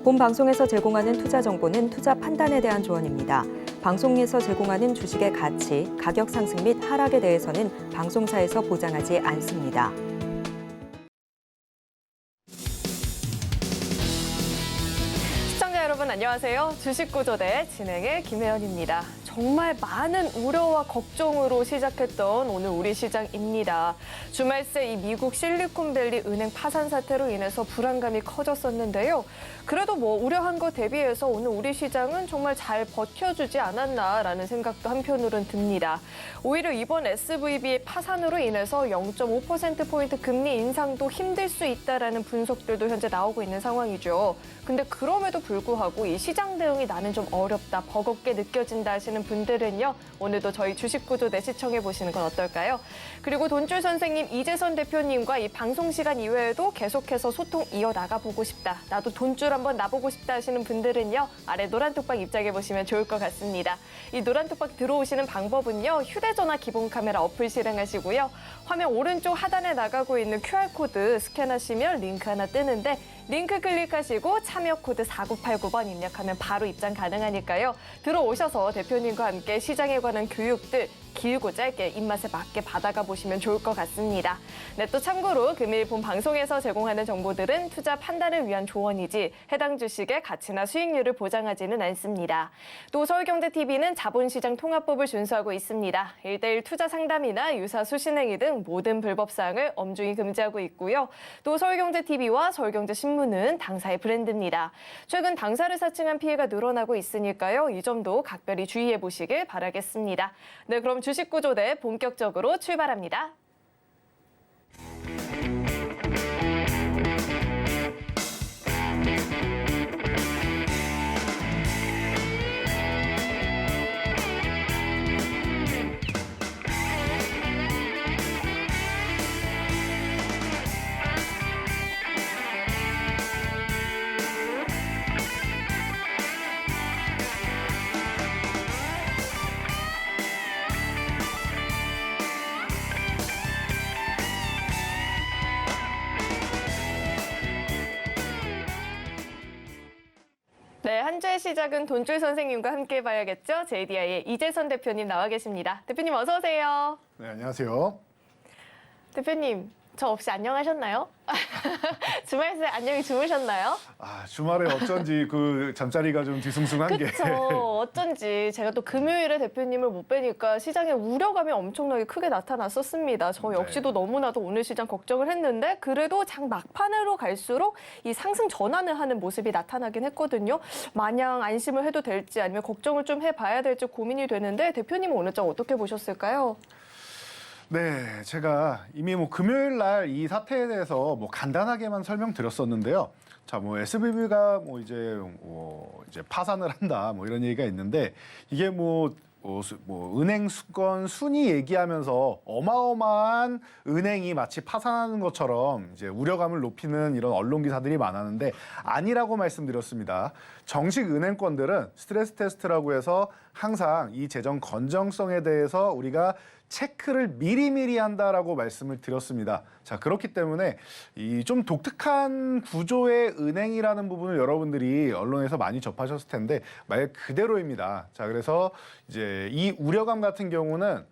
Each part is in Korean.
본 방송에서 제공하는 투자 정보는 투자 판단에 대한 조언입니다. 방송에서 제공하는 주식의 가치, 가격 상승 및 하락에 대해서는 방송사에서 보장하지 않습니다. 시청자 여러분 안녕하세요. 주식구조대 진행의 김혜연입니다. 정말 많은 우려와 걱정으로 시작했던 오늘 우리 시장입니다. 주말 새 이 미국 실리콘밸리 은행 파산 사태로 인해서 불안감이 커졌었는데요. 그래도 우려한 것 대비해서 오늘 우리 시장은 정말 잘 버텨주지 않았나라는 생각도 한편으로는 듭니다. 오히려 이번 SVB의 파산으로 인해서 0.5%포인트 금리 인상도 힘들 수 있다라는 분석들도 현재 나오고 있는 상황이죠. 근데 그럼에도 불구하고 이 시장 대응이 나는 좀 어렵다, 버겁게 느껴진다 하시는 분들은요. 오늘도 저희 주식구조대 시청해 보시는 건 어떨까요? 그리고 돈줄 선생님, 이재선 대표님과 이 방송 시간 이외에도 계속해서 소통 이어나가 보고 싶다. 나도 돈줄 한번 나보고 싶다 하시는 분들은요. 아래 노란 톡방 입장해 보시면 좋을 것 같습니다. 이 노란 톡방 들어오시는 방법은요. 휴대전화 기본 카메라 어플 실행하시고요. 화면 오른쪽 하단에 나가고 있는 QR코드 스캔하시면 링크 하나 뜨는데 링크 클릭하시고 참여 코드 4989번 입력하면 바로 입장 가능하니까요. 들어오셔서 대표님과 함께 시장에 관한 교육들 길고 짧게 입맛에 맞게 받아가 보시면 좋을 것 같습니다. 네, 또 참고로 금일 본 방송에서 제공하는 정보들은 투자 판단을 위한 조언이지 해당 주식의 가치나 수익률을 보장하지는 않습니다. 또 서울경제TV는 자본시장 통합법을 준수하고 있습니다. 1:1 투자 상담이나 유사 수신행위 등 모든 불법사항을 엄중히 금지하고 있고요. 또 서울경제TV와 서울경제신문은 당사의 브랜드입니다. 최근 당사를 사칭한 피해가 늘어나고 있으니까요. 이 점도 각별히 주의해 보시길 바라겠습니다. 네, 그럼 주식구조대 본격적으로 출발합니다. 네, 한 주의 시작은 돈줄 선생님과 함께 봐야겠죠. JDI의 이재선 대표님 나와 계십니다. 대표님 어서 오세요. 네, 안녕하세요. 대표님, 저 없이 안녕하셨나요? 주말 새 안녕히 주무셨나요? 주말에 어쩐지 그 잠자리가 좀 뒤숭숭한 게. 그렇죠. 어쩐지 제가 또 금요일에 대표님을 못 뵈니까 시장에 우려감이 엄청나게 크게 나타났었습니다. 저 역시도 너무나도 오늘 시장 걱정을 했는데 그래도 장 막판으로 갈수록 이 상승 전환을 하는 모습이 나타나긴 했거든요. 마냥 안심을 해도 될지 아니면 걱정을 좀 해봐야 될지 고민이 되는데 대표님은 오늘 장 어떻게 보셨을까요? 네, 제가 이미 금요일 날 이 사태에 대해서 간단하게만 설명드렸었는데요. 자, SVB가 이제 파산을 한다, 이런 얘기가 있는데 이게 은행 수건 순위 얘기하면서 어마어마한 은행이 마치 파산하는 것처럼 이제 우려감을 높이는 이런 언론 기사들이 많았는데 아니라고 말씀드렸습니다. 정식 은행권들은 스트레스 테스트라고 해서 항상 이 재정 건전성에 대해서 우리가 체크를 미리미리 한다라고 말씀을 드렸습니다. 자, 그렇기 때문에 이 좀 독특한 구조의 은행이라는 부분을 여러분들이 언론에서 많이 접하셨을 텐데 말 그대로입니다. 자, 그래서 이제 이 우려감 같은 경우는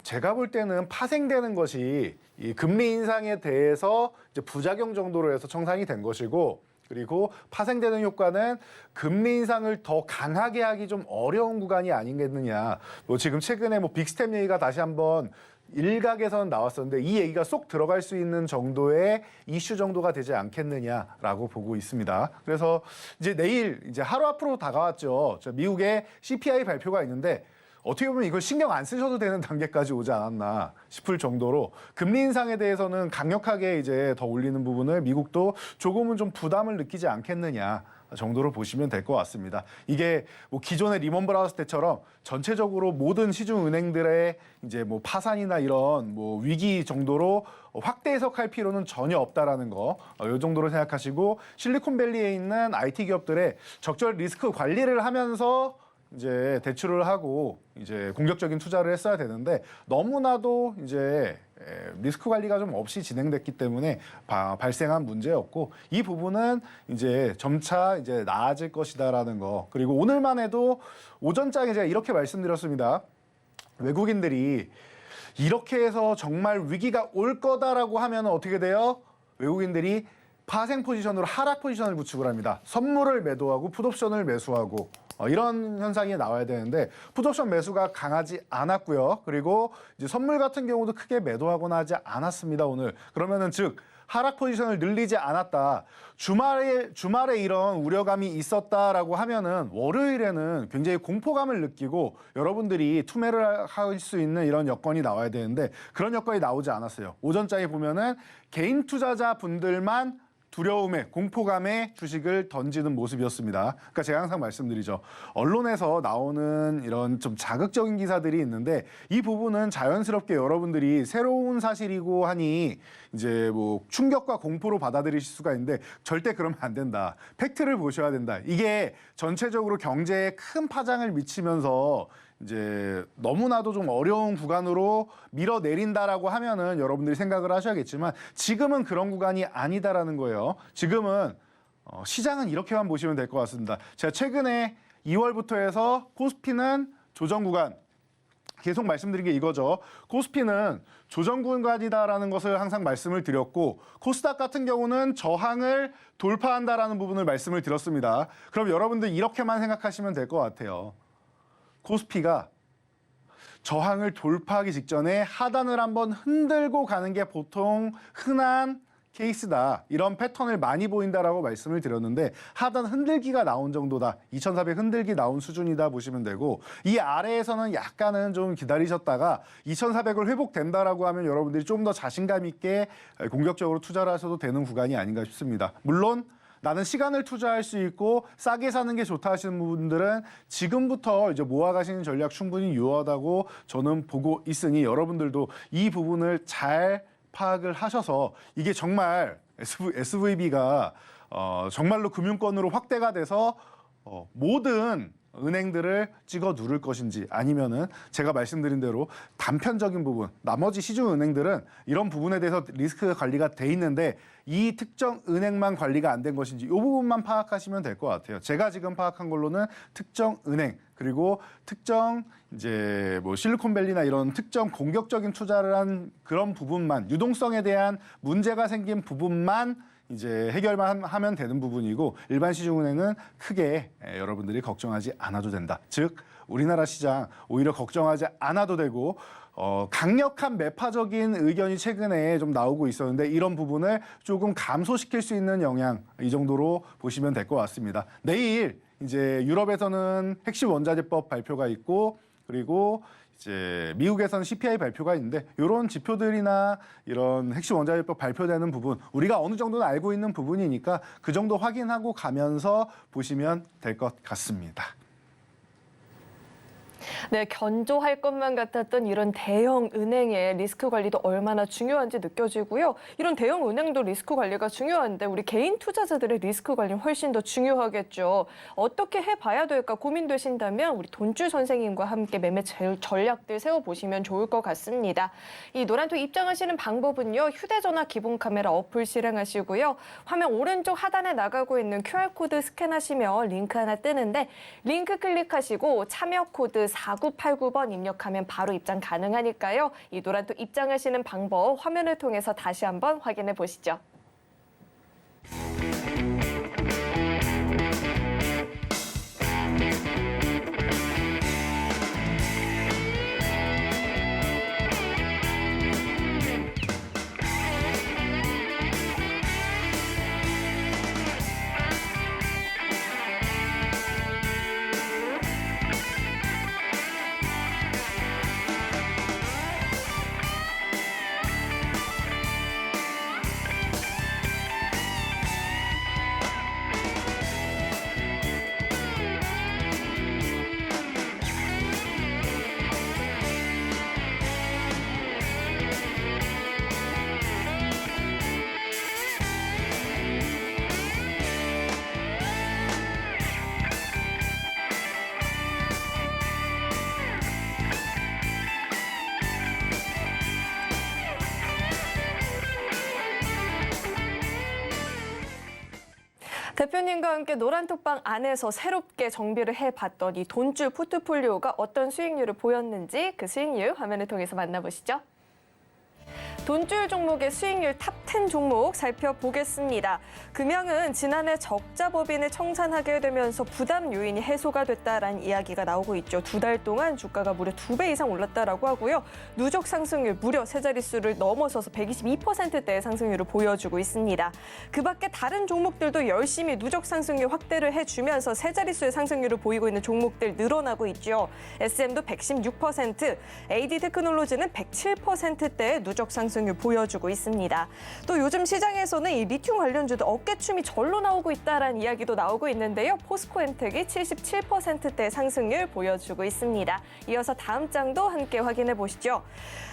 제가 볼 때는 파생되는 것이 이 금리 인상에 대해서 이제 부작용 정도로 해서 청산이 된 것이고 그리고 파생되는 효과는 금리 인상을 더 강하게 하기 좀 어려운 구간이 아니겠느냐. 지금 최근에 빅스텝 얘기가 다시 한번 일각에서는 나왔었는데 이 얘기가 쏙 들어갈 수 있는 정도의 이슈 정도가 되지 않겠느냐라고 보고 있습니다. 그래서 이제 내일 이제 하루 앞으로 다가왔죠. 미국의 CPI 발표가 있는데 어떻게 보면 이걸 신경 안 쓰셔도 되는 단계까지 오지 않았나 싶을 정도로 금리 인상에 대해서는 강력하게 이제 더 올리는 부분을 미국도 조금은 좀 부담을 느끼지 않겠느냐 정도로 보시면 될 것 같습니다. 이게 기존의 리먼 브라더스 때처럼 전체적으로 모든 시중 은행들의 이제 파산이나 이런 위기 정도로 확대 해석할 필요는 전혀 없다라는 거, 이 정도로 생각하시고 실리콘밸리에 있는 IT 기업들의 적절 리스크 관리를 하면서 이제 대출을 하고 이제 공격적인 투자를 했어야 되는데 너무나도 이제 리스크 관리가 좀 없이 진행됐기 때문에 발생한 문제였고 이 부분은 이제 점차 이제 나아질 것이다라는 거. 그리고 오늘만 해도 오전장에 제가 이렇게 말씀드렸습니다. 외국인들이 이렇게 해서 정말 위기가 올 거다라고 하면 어떻게 돼요? 외국인들이 파생 포지션으로 하락 포지션을 구축을 합니다. 선물을 매도하고 풋옵션을 매수하고 이런 현상이 나와야 되는데 풋옵션 매수가 강하지 않았고요. 그리고 이제 선물 같은 경우도 크게 매도하거나 하지 않았습니다. 오늘. 그러면은 즉 하락 포지션을 늘리지 않았다. 주말에 이런 우려감이 있었다라고 하면은 월요일에는 굉장히 공포감을 느끼고 여러분들이 투매를 할 수 있는 이런 여건이 나와야 되는데 그런 여건이 나오지 않았어요. 오전장에 보면은 개인 투자자 분들만 두려움에 공포감에 주식을 던지는 모습이었습니다. 그러니까 제가 항상 말씀드리죠. 언론에서 나오는 이런 좀 자극적인 기사들이 있는데 이 부분은 자연스럽게 여러분들이 새로운 사실이고 하니 이제 뭐 충격과 공포로 받아들이실 수가 있는데 절대 그러면 안 된다. 팩트를 보셔야 된다. 이게 전체적으로 경제에 큰 파장을 미치면서 이제 너무나도 좀 어려운 구간으로 밀어내린다라고 하면은 여러분들이 생각을 하셔야겠지만 지금은 그런 구간이 아니다라는 거예요. 지금은 시장은 이렇게만 보시면 될 것 같습니다. 제가 최근에 2월부터 해서 코스피는 조정 구간 계속 말씀드린 게 이거죠. 코스피는 조정 구간이다라는 것을 항상 말씀을 드렸고 코스닥 같은 경우는 저항을 돌파한다라는 부분을 말씀을 드렸습니다. 그럼 여러분들 이렇게만 생각하시면 될 것 같아요. 코스피가 저항을 돌파하기 직전에 하단을 한번 흔들고 가는 게 보통 흔한 케이스다. 이런 패턴을 많이 보인다라고 말씀을 드렸는데 하단 흔들기가 나온 정도다. 2400 흔들기 나온 수준이다 보시면 되고 이 아래에서는 약간은 좀 기다리셨다가 2400을 회복된다라고 하면 여러분들이 좀 더 자신감 있게 공격적으로 투자를 하셔도 되는 구간이 아닌가 싶습니다. 물론 나는 시간을 투자할 수 있고 싸게 사는 게 좋다 하시는 분들은 지금부터 이제 모아가시는 전략 충분히 유효하다고 저는 보고 있으니 여러분들도 이 부분을 잘 파악을 하셔서 이게 정말 SVB가 정말로 금융권으로 확대가 돼서 모든 은행들을 찍어 누를 것인지 아니면은 제가 말씀드린 대로 단편적인 부분 나머지 시중 은행들은 이런 부분에 대해서 리스크 관리가 돼 있는데 이 특정 은행만 관리가 안 된 것인지 이 부분만 파악하시면 될 것 같아요. 제가 지금 파악한 걸로는 특정 은행 그리고 특정 이제 뭐 실리콘밸리나 이런 특정 공격적인 투자를 한 그런 부분만 유동성에 대한 문제가 생긴 부분만 이제 해결만 하면 되는 부분이고 일반 시중은행은 크게 여러분들이 걱정하지 않아도 된다. 즉 우리나라 시장 오히려 걱정하지 않아도 되고 강력한 매파적인 의견이 최근에 좀 나오고 있었는데 이런 부분을 조금 감소시킬 수 있는 영향 이 정도로 보시면 될 것 같습니다. 내일 이제 유럽에서는 핵심 원자재법 발표가 있고 그리고 이제 미국에서는 CPI 발표가 있는데 이런 지표들이나 이런 핵심 원자재법 발표되는 부분 우리가 어느 정도는 알고 있는 부분이니까 그 정도 확인하고 가면서 보시면 될 것 같습니다. 네, 견조할 것만 같았던 이런 대형 은행의 리스크 관리도 얼마나 중요한지 느껴지고요. 이런 대형 은행도 리스크 관리가 중요한데 우리 개인 투자자들의 리스크 관리는 훨씬 더 중요하겠죠. 어떻게 해봐야 될까 고민되신다면 우리 돈줄 선생님과 함께 매매 전략들 세워보시면 좋을 것 같습니다. 이 노란톡 입장하시는 방법은요. 휴대전화 기본 카메라 어플 실행하시고요. 화면 오른쪽 하단에 나가고 있는 QR코드 스캔하시면 링크 하나 뜨는데 링크 클릭하시고 참여 코드 4989번 입력하면 바로 입장 가능하니까요. 이 노란톡 입장하시는 방법 화면을 통해서 다시 한번 확인해 보시죠. 대표님과 함께 노란톡방 안에서 새롭게 정비를 해봤더니 돈줄 포트폴리오가 어떤 수익률을 보였는지 그 수익률 화면을 통해서 만나보시죠. 돈줄 종목의 수익률 탑 10 종목 살펴보겠습니다. 금양은 지난해 적자 법인을 청산하게 되면서 부담 요인이 해소가 됐다라는 이야기가 나오고 있죠. 2달 동안 주가가 무려 2배 이상 올랐다라고 하고요. 누적 상승률 무려 세 자릿수를 넘어서서 122%대의 상승률을 보여주고 있습니다. 그 밖에 다른 종목들도 열심히 누적 상승률 확대를 해주면서 세 자릿수의 상승률을 보이고 있는 종목들 늘어나고 있죠. SM도 116%, AD 테크놀로지는 107%대의 누적 상승률 보여주고 있습니다. 또 요즘 시장에서는 이 리튬 관련주도 어깨춤이 절로 나오고 있다라는 이야기도 나오고 있는데요. 포스코엔텍이 77%대 상승률 보여주고 있습니다. 이어서 다음 장도 함께 확인해 보시죠.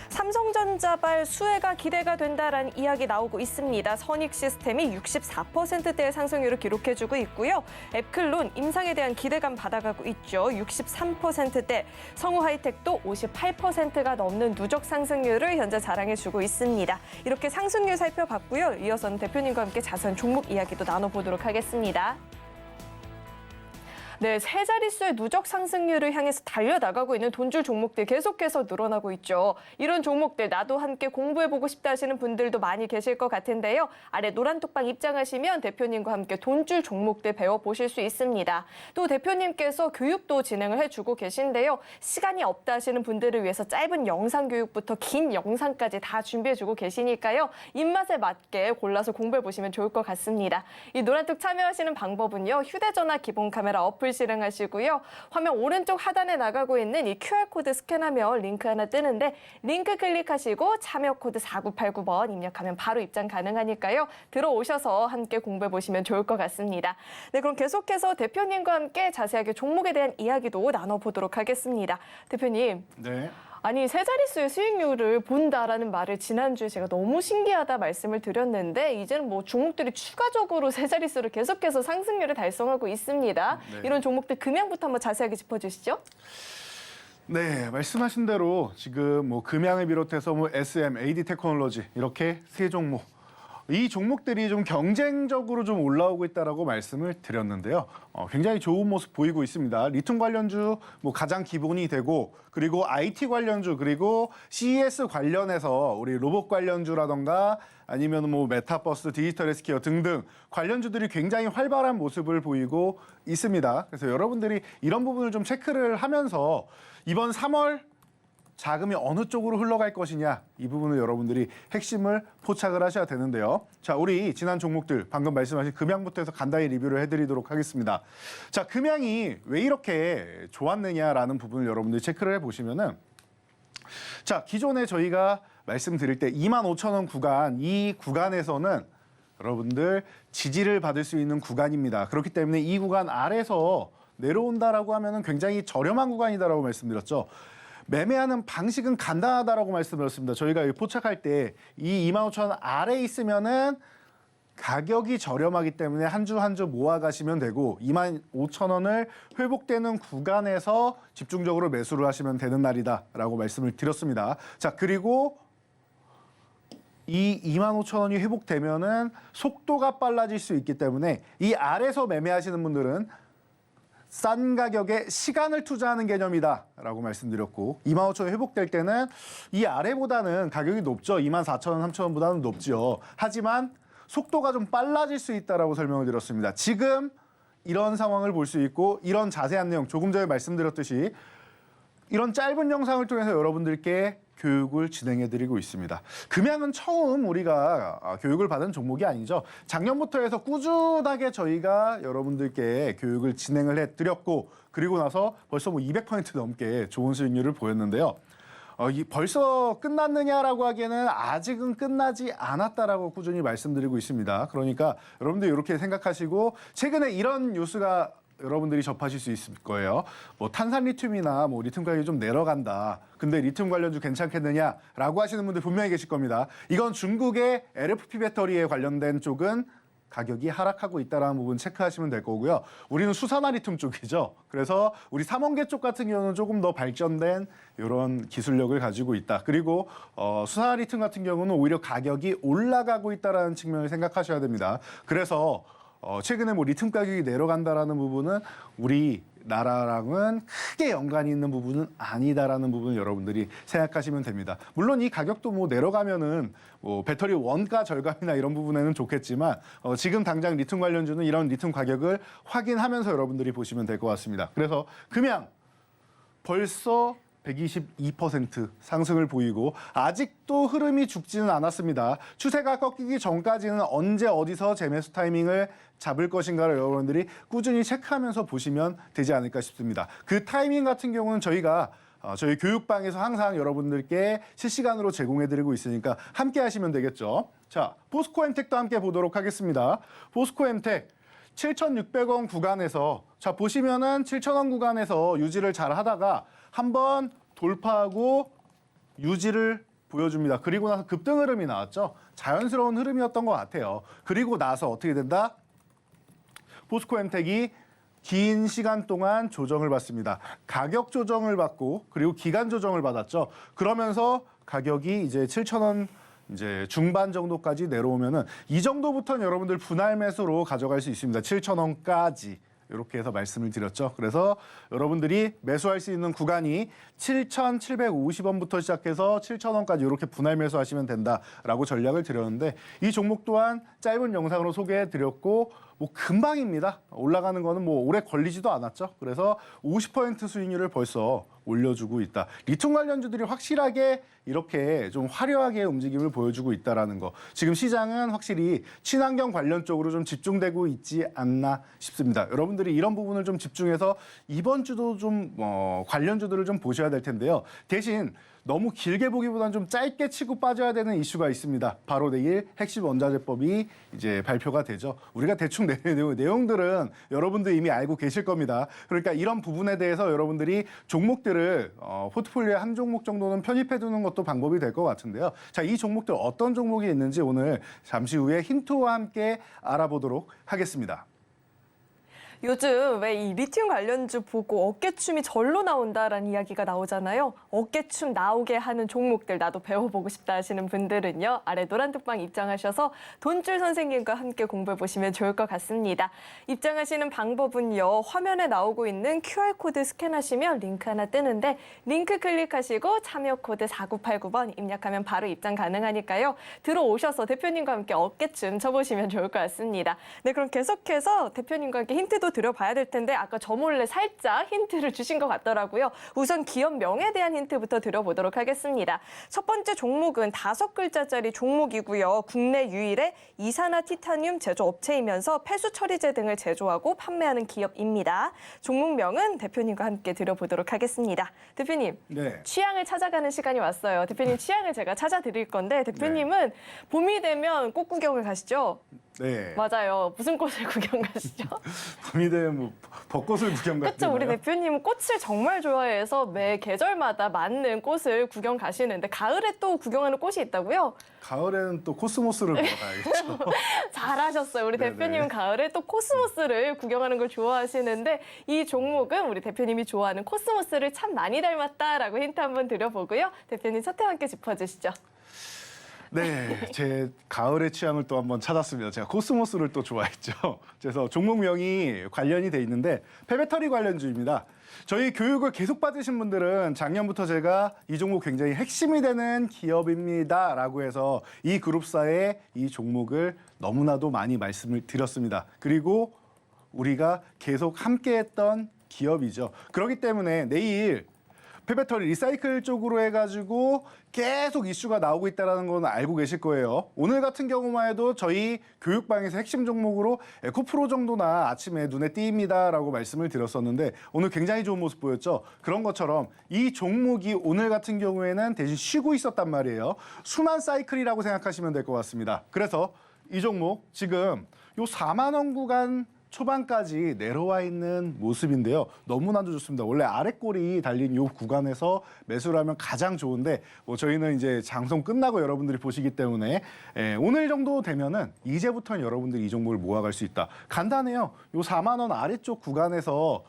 삼성전자발 수혜가 기대가 된다라는 이야기 나오고 있습니다. 선익시스템이 64%대의 상승률을 기록해주고 있고요. 앱클론 임상에 대한 기대감 받아가고 있죠. 63%대, 성우하이텍도 58%가 넘는 누적 상승률을 현재 자랑해주고 있습니다. 이렇게 상승률 살펴봤고요. 이어서는 대표님과 함께 자세한 종목 이야기도 나눠보도록 하겠습니다. 네, 세 자릿수의 누적 상승률을 향해서 달려나가고 있는 돈줄 종목들 계속해서 늘어나고 있죠. 이런 종목들 나도 함께 공부해보고 싶다 하시는 분들도 많이 계실 것 같은데요. 아래 노란톡방 입장하시면 대표님과 함께 돈줄 종목들 배워보실 수 있습니다. 또 대표님께서 교육도 진행을 해주고 계신데요. 시간이 없다 하시는 분들을 위해서 짧은 영상 교육부터 긴 영상까지 다 준비해주고 계시니까요. 입맛에 맞게 골라서 공부해보시면 좋을 것 같습니다. 이 노란톡 참여하시는 방법은요. 휴대전화 기본 카메라 어플 실행하시고요. 화면 오른쪽 하단에 나가고 있는 이 QR코드 스캔하면 링크 하나 뜨는데 링크 클릭하시고 참여 코드 4989번 입력하면 바로 입장 가능하니까요. 들어오셔서 함께 공부해보시면 좋을 것 같습니다. 네, 그럼 계속해서 대표님과 함께 자세하게 종목에 대한 이야기도 나눠보도록 하겠습니다. 대표님. 네. 아니, 세 자릿수의 수익률을 본다라는 말을 지난주에 제가 너무 신기하다 말씀을 드렸는데 이제는 뭐 종목들이 추가적으로 세 자릿수를 계속해서 상승률을 달성하고 있습니다. 네. 이런 종목들 금양부터 한번 자세하게 짚어주시죠. 네, 말씀하신 대로 지금 뭐 금양을 비롯해서 뭐 SM, AD 테크놀로지 이렇게 세 종목. 이 종목들이 좀 경쟁적으로 좀 올라오고 있다라고 말씀을 드렸는데요. 굉장히 좋은 모습 보이고 있습니다. 리튬 관련주 뭐 가장 기본이 되고 그리고 IT 관련주 그리고 CES 관련해서 우리 로봇 관련주라던가 아니면 뭐 메타버스, 디지털 헬스케어 등등 관련주들이 굉장히 활발한 모습을 보이고 있습니다. 그래서 여러분들이 이런 부분을 좀 체크를 하면서 이번 3월 자금이 어느 쪽으로 흘러갈 것이냐 이 부분을 여러분들이 핵심을 포착을 하셔야 되는데요. 자, 우리 지난 종목들 방금 말씀하신 금양부터 해서 간단히 리뷰를 해드리도록 하겠습니다. 자, 금양이 왜 이렇게 좋았느냐라는 부분을 여러분들이 체크를 해보시면은 자, 기존에 저희가 말씀드릴 때 25,000원 구간 이 구간에서는 여러분들 지지를 받을 수 있는 구간입니다. 그렇기 때문에 이 구간 아래서 내려온다라고 하면은 굉장히 저렴한 구간이다라고 말씀드렸죠. 매매하는 방식은 간단하다라고 말씀드렸습니다. 저희가 포착할 때 이 25,000원 아래에 있으면은 가격이 저렴하기 때문에 한 주 한 주 모아가시면 되고 25,000원을 회복되는 구간에서 집중적으로 매수를 하시면 되는 날이다라고 말씀을 드렸습니다. 자, 그리고 이 25,000원이 회복되면은 속도가 빨라질 수 있기 때문에 이 아래에서 매매하시는 분들은 싼 가격에 시간을 투자하는 개념이다라고 말씀드렸고 25,000원 회복될 때는 이 아래보다는 가격이 높죠. 24,000원, 3,000원보다는 높죠. 하지만 속도가 좀 빨라질 수 있다라고 설명을 드렸습니다. 지금 이런 상황을 볼 수 있고 이런 자세한 내용 조금 전에 말씀드렸듯이 이런 짧은 영상을 통해서 여러분들께 교육을 진행해드리고 있습니다. 금양은 처음 우리가 교육을 받은 종목이 아니죠. 작년부터 해서 꾸준하게 저희가 여러분들께 교육을 진행을 해드렸고 그리고 나서 벌써 뭐 200% 넘게 좋은 수익률을 보였는데요. 벌써 끝났느냐라고 하기에는 아직은 끝나지 않았다라고 꾸준히 말씀드리고 있습니다. 그러니까 여러분들 이렇게 생각하시고 최근에 이런 뉴스가 여러분들이 접하실 수 있을 거예요. 뭐 탄산 리튬이나 뭐 리튬 가격이 좀 내려간다. 근데 리튬 관련주 괜찮겠느냐라고 하시는 분들 분명히 계실 겁니다. 이건 중국의 LFP 배터리에 관련된 쪽은 가격이 하락하고 있다는 부분 체크하시면 될 거고요. 우리는 수산화 리튬 쪽이죠. 그래서 우리 삼원계 쪽 같은 경우는 조금 더 발전된 이런 기술력을 가지고 있다. 그리고 수산화 리튬 같은 경우는 오히려 가격이 올라가고 있다는 측면을 생각하셔야 됩니다. 그래서 최근에 뭐 리튬 가격이 내려간다라는 부분은 우리나라랑은 크게 연관이 있는 부분은 아니다라는 부분을 여러분들이 생각하시면 됩니다. 물론 이 가격도 뭐 내려가면은 뭐 배터리 원가 절감이나 이런 부분에는 좋겠지만 지금 당장 리튬 관련주는 이런 리튬 가격을 확인하면서 여러분들이 보시면 될 것 같습니다. 그래서 금양 벌써 122% 상승을 보이고 아직도 흐름이 죽지는 않았습니다. 추세가 꺾이기 전까지는 언제 어디서 재매수 타이밍을 잡을 것인가를 여러분들이 꾸준히 체크하면서 보시면 되지 않을까 싶습니다. 그 타이밍 같은 경우는 저희가 저희 교육방에서 항상 여러분들께 실시간으로 제공해드리고 있으니까 함께 하시면 되겠죠. 자, 포스코엠텍도 함께 보도록 하겠습니다. 포스코엠텍 7,600원 구간에서 자 보시면은 7,000원 구간에서 유지를 잘 하다가 한번 돌파하고 유지를 보여줍니다. 그리고 나서 급등 흐름이 나왔죠. 자연스러운 흐름이었던 것 같아요. 그리고 나서 어떻게 된다? 포스코엠텍이 긴 시간 동안 조정을 받습니다. 가격 조정을 받고 그리고 기간 조정을 받았죠. 그러면서 가격이 이제 7,000원 이제 중반 정도까지 내려오면은 이 정도부터는 여러분들 분할 매수로 가져갈 수 있습니다. 7,000원까지. 이렇게 해서 말씀을 드렸죠. 그래서 여러분들이 매수할 수 있는 구간이 7,750원부터 시작해서 7,000원까지 이렇게 분할 매수하시면 된다라고 전략을 드렸는데 이 종목 또한 짧은 영상으로 소개해드렸고 뭐 금방입니다. 올라가는 거는 뭐 오래 걸리지도 않았죠. 그래서 50% 수익률을 벌써 올려주고 있다. 리튬 관련주들이 확실하게 이렇게 좀 화려하게 움직임을 보여주고 있다라는 거. 지금 시장은 확실히 친환경 관련 쪽으로 좀 집중되고 있지 않나 싶습니다. 여러분들이 이런 부분을 좀 집중해서 이번 주도 좀 관련주들을 좀 보셔야 될 텐데요. 대신 너무 길게 보기보다는 좀 짧게 치고 빠져야 되는 이슈가 있습니다. 바로 내일 핵심 원자재법이 이제 발표가 되죠. 우리가 대충 내용들은 여러분들 이미 알고 계실 겁니다. 그러니까 이런 부분에 대해서 여러분들이 종목들을 포트폴리오에 한 종목 정도는 편입해 두는 것도 방법이 될 것 같은데요. 자, 이 종목들 어떤 종목이 있는지 오늘 잠시 후에 힌트와 함께 알아보도록 하겠습니다. 요즘 왜 이 리튬 관련주 보고 어깨춤이 절로 나온다라는 이야기가 나오잖아요. 어깨춤 나오게 하는 종목들 나도 배워보고 싶다 하시는 분들은요. 아래 노란 톡방 입장하셔서 돈줄 선생님과 함께 공부해보시면 좋을 것 같습니다. 입장하시는 방법은요. 화면에 나오고 있는 QR코드 스캔하시면 링크 하나 뜨는데 링크 클릭하시고 참여 코드 4989번 입력하면 바로 입장 가능하니까요. 들어오셔서 대표님과 함께 어깨춤 쳐보시면 좋을 것 같습니다. 네, 그럼 계속해서 대표님과 함께 힌트도 드려봐야 될 텐데 아까 저 몰래 살짝 힌트를 주신 것 같더라고요. 우선 기업명에 대한 힌트부터 드려보도록 하겠습니다. 첫 번째 종목은 5글자짜리 종목이고요. 국내 유일의 이산화 티타늄 제조업체이면서 폐수 처리제 등을 제조하고 판매하는 기업입니다. 종목명은 대표님과 함께 드려보도록 하겠습니다. 대표님, 네. 취향을 찾아가는 시간이 왔어요. 대표님 취향을 제가 찾아드릴 건데 대표님은 봄이 되면 꽃 구경을 가시죠? 네. 맞아요. 무슨 꽃을 구경 가시죠? 봄이 되면 뭐 벚꽃을 구경 가시나요? 그렇죠. 우리 대표님은 꽃을 정말 좋아해서 매 계절마다 맞는 꽃을 구경 가시는데 가을에 또 구경하는 꽃이 있다고요? 가을에는 또 코스모스를 보러 가야겠죠. 잘하셨어요. 우리 네네. 대표님은 가을에 또 코스모스를 구경하는 걸 좋아하시는데 이 종목은 우리 대표님이 좋아하는 코스모스를 참 많이 닮았다라고 힌트 한번 드려보고요. 대표님 첫 해 함께 짚어주시죠. 네, 제 가을의 취향을 또 한번 찾았습니다. 제가 코스모스를 또 좋아했죠. 그래서 종목명이 관련이 돼 있는데 폐배터리 관련주입니다. 저희 교육을 계속 받으신 분들은 작년부터 제가 이 종목 굉장히 핵심이 되는 기업입니다라고 해서 이 그룹사의 이 종목을 너무나도 많이 말씀을 드렸습니다. 그리고 우리가 계속 함께했던 기업이죠. 그렇기 때문에 내일 폐배터리 리사이클 쪽으로 해가지고 계속 이슈가 나오고 있다는 건 알고 계실 거예요. 오늘 같은 경우만 해도 저희 교육방에서 핵심 종목으로 에코프로 정도나 아침에 눈에 띄입니다라고 말씀을 드렸었는데 오늘 굉장히 좋은 모습 보였죠. 그런 것처럼 이 종목이 오늘 같은 경우에는 대신 쉬고 있었단 말이에요. 순환 사이클이라고 생각하시면 될 것 같습니다. 그래서 이 종목 지금 요 4만 원 구간 초반까지 내려와 있는 모습인데요. 너무나도 좋습니다. 원래 아랫골이 달린 이 구간에서 매수를 하면 가장 좋은데 저희는 이제 장송 끝나고 여러분들이 보시기 때문에 오늘 정도 되면은 이제부터는 여러분들이 이 종목을 모아갈 수 있다. 간단해요. 요 4만 원 아래쪽 구간에서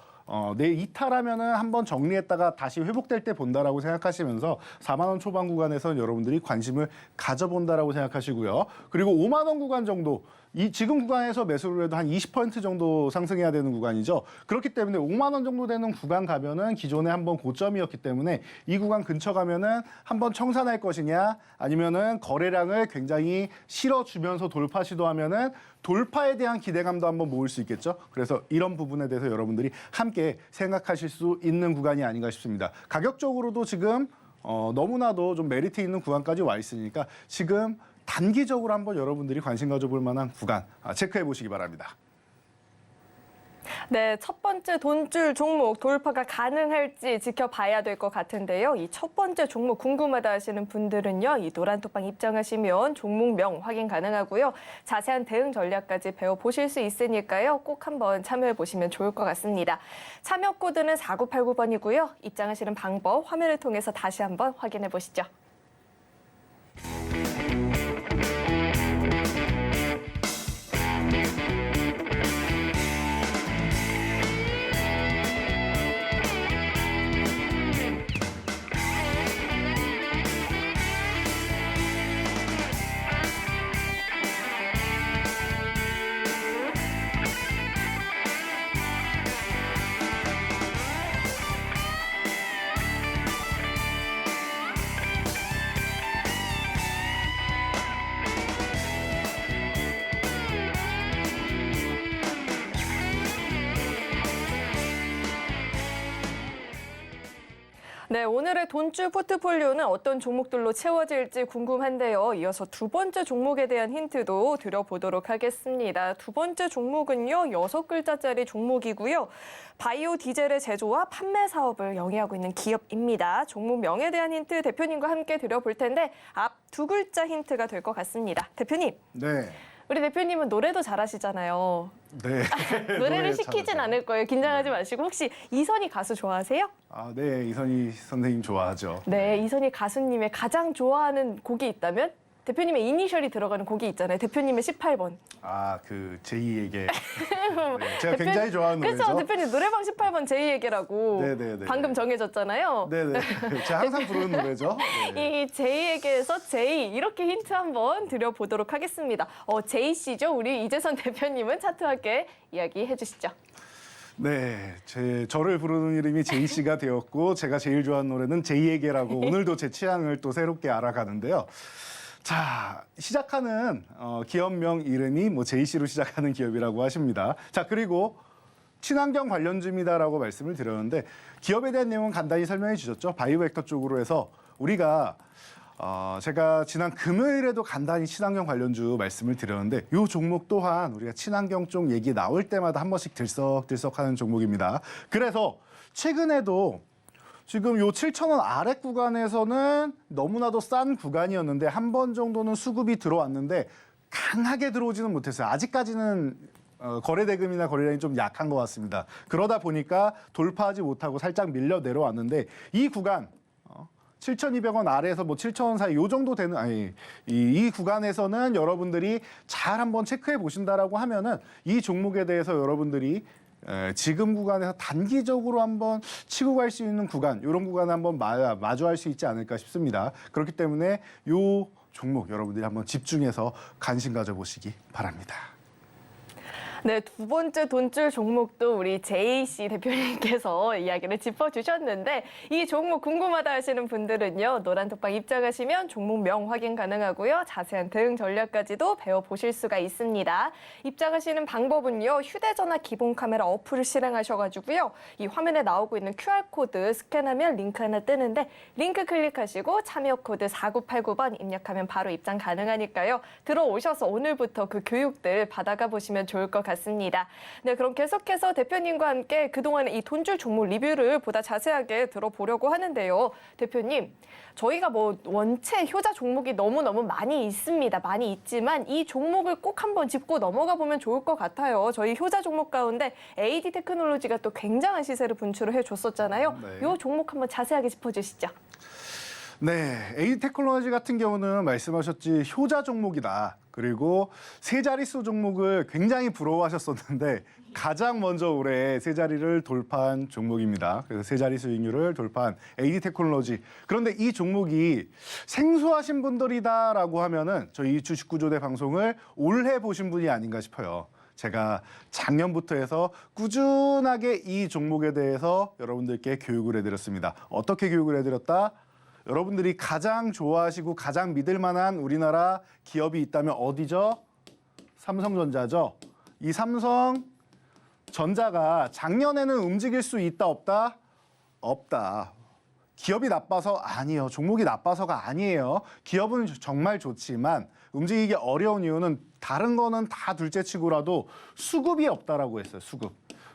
내일 이탈하면은 한번 정리했다가 다시 회복될 때 본다라고 생각하시면서 4만 원 초반 구간에서 여러분들이 관심을 가져본다라고 생각하시고요. 그리고 5만 원 구간 정도 이 지금 구간에서 매수를 해도 한 20% 정도 상승해야 되는 구간이죠. 그렇기 때문에 5만 원 정도 되는 구간 가면은 기존에 한번 고점이었기 때문에 이 구간 근처 가면은 한번 청산할 것이냐 아니면은 거래량을 굉장히 실어주면서 돌파 시도하면은 돌파에 대한 기대감도 한번 모을 수 있겠죠. 그래서 이런 부분에 대해서 여러분들이 함께 생각하실 수 있는 구간이 아닌가 싶습니다. 가격적으로도 지금 너무나도 좀 메리트 있는 구간까지 와 있으니까 지금 단기적으로 한번 여러분들이 관심 가져볼 만한 구간 체크해 보시기 바랍니다. 네, 첫 번째 돈줄 종목 돌파가 가능할지 지켜봐야 될 것 같은데요. 이 첫 번째 종목 궁금하다 하시는 분들은요. 이 노란톡방 입장하시면 종목명 확인 가능하고요. 자세한 대응 전략까지 배워보실 수 있으니까요. 꼭 한번 참여해 보시면 좋을 것 같습니다. 참여 코드는 4989번이고요. 입장하시는 방법 화면을 통해서 다시 한번 확인해 보시죠. 네, 오늘의 돈줄 포트폴리오는 어떤 종목들로 채워질지 궁금한데요. 이어서 두 번째 종목에 대한 힌트도 드려보도록 하겠습니다. 두 번째 종목은요, 6글자짜리 종목이고요. 바이오 디젤의 제조와 판매 사업을 영위하고 있는 기업입니다. 종목명에 대한 힌트 대표님과 함께 드려볼 텐데 앞 두 글자 힌트가 될 것 같습니다. 대표님. 네. 우리 대표님은 노래도 잘하시잖아요. 네. 노래를 시키진 않을 거예요. 긴장하지 마시고. 혹시 이선희 가수 좋아하세요? 네. 이선희 선생님 좋아하죠. 네, 이선희 가수님의 가장 좋아하는 곡이 있다면? 대표님의 이니셜이 들어가는 곡이 있잖아요. 대표님의 18번. 그 제2에게. 네, 제가 굉장히 좋아하는 노래죠. 그렇죠. 대표님 노래방 18번 제이에게라고 네네네. 방금 정해졌잖아요. 네네. 제가 항상 부르는 노래죠. 네. 이 제이에게에서 제이 이렇게 힌트 한번 드려보도록 하겠습니다. 제이 씨죠? 우리 이재선 대표님은 차트 함께 이야기해 주시죠. 네, 저를 부르는 이름이 제이 씨가 되었고 제가 제일 좋아하는 노래는 제이에게라고 오늘도 제 취향을 또 새롭게 알아가는데요. 자, 시작하는 기업명 이름이 제이 씨로 시작하는 기업이라고 하십니다. 자, 그리고 친환경 관련주입니다라고 말씀을 드렸는데 기업에 대한 내용은 간단히 설명해 주셨죠. 바이오벡터 쪽으로 해서 우리가 제가 지난 금요일에도 간단히 친환경 관련주 말씀을 드렸는데 이 종목 또한 우리가 친환경 쪽 얘기 나올 때마다 한 번씩 들썩들썩하는 종목입니다. 그래서 최근에도 지금 요 7,000원 아래 구간에서는 너무나도 싼 구간이었는데 한 번 정도는 수급이 들어왔는데 강하게 들어오지는 못했어요. 아직까지는 거래 대금이나 거래량이 좀 약한 것 같습니다. 그러다 보니까 돌파하지 못하고 살짝 밀려 내려왔는데 이 구간 7,200원 아래에서 7,000원 사이 요 정도 되는 이 구간에서는 여러분들이 잘 한번 체크해 보신다라고 하면은 이 종목에 대해서 여러분들이 지금 구간에서 단기적으로 한번 치고 갈 수 있는 구간, 이런 구간을 한번 마주할 수 있지 않을까 싶습니다. 그렇기 때문에 이 종목 여러분들이 한번 집중해서 관심 가져보시기 바랍니다. 네, 두 번째 돈줄 종목도 우리 제이 씨 대표님께서 이야기를 짚어주셨는데 이 종목 궁금하다 하시는 분들은요. 노란톡방 입장하시면 종목명 확인 가능하고요. 자세한 대응 전략까지도 배워보실 수가 있습니다. 입장하시는 방법은요. 휴대전화 기본 카메라 어플을 실행하셔가지고요. 이 화면에 나오고 있는 QR코드 스캔하면 링크 하나 뜨는데 링크 클릭하시고 참여 코드 4989번 입력하면 바로 입장 가능하니까요. 들어오셔서 오늘부터 그 교육들 받아가 보시면 좋을 것 같습니다. 네, 그럼 계속해서 대표님과 함께 그동안의 이 돈줄 종목 리뷰를 보다 자세하게 들어보려고 하는데요. 대표님, 저희가 원체 효자 종목이 너무너무 많이 있습니다. 많이 있지만 이 종목을 꼭 한번 짚고 넘어가 보면 좋을 것 같아요. 저희 효자 종목 가운데 AD 테크놀로지가 또 굉장한 시세를 분출을 해줬었잖아요. 네. 이 종목 한번 자세하게 짚어주시죠. 네, AD 테크놀로지 같은 경우는 말씀하셨지 효자 종목이다. 그리고 세 자릿수 종목을 굉장히 부러워하셨었는데 가장 먼저 올해 세 자리를 돌파한 종목입니다. 그래서 세 자리 수익률을 돌파한 AD 테크놀로지. 그런데 이 종목이 생소하신 분들이다라고 하면은 저희 주식구조대 방송을 올해 보신 분이 아닌가 싶어요. 제가 작년부터 해서 꾸준하게 이 종목에 대해서 여러분들께 교육을 해드렸습니다. 어떻게 교육을 해드렸다? 여러분들이 가장 좋아하시고 가장 믿을 만한 우리나라 기업이 있다면 어디죠? 삼성전자죠. 이 삼성전자가 작년에는 움직일 수 있다 없다? 없다. 기업이 나빠서 아니에요. 종목이 나빠서가 아니에요. 기업은 정말 좋지만 움직이기 어려운 이유는 다른 거는 다 둘째치고라도 수급이 없다라고 했어요. 수급.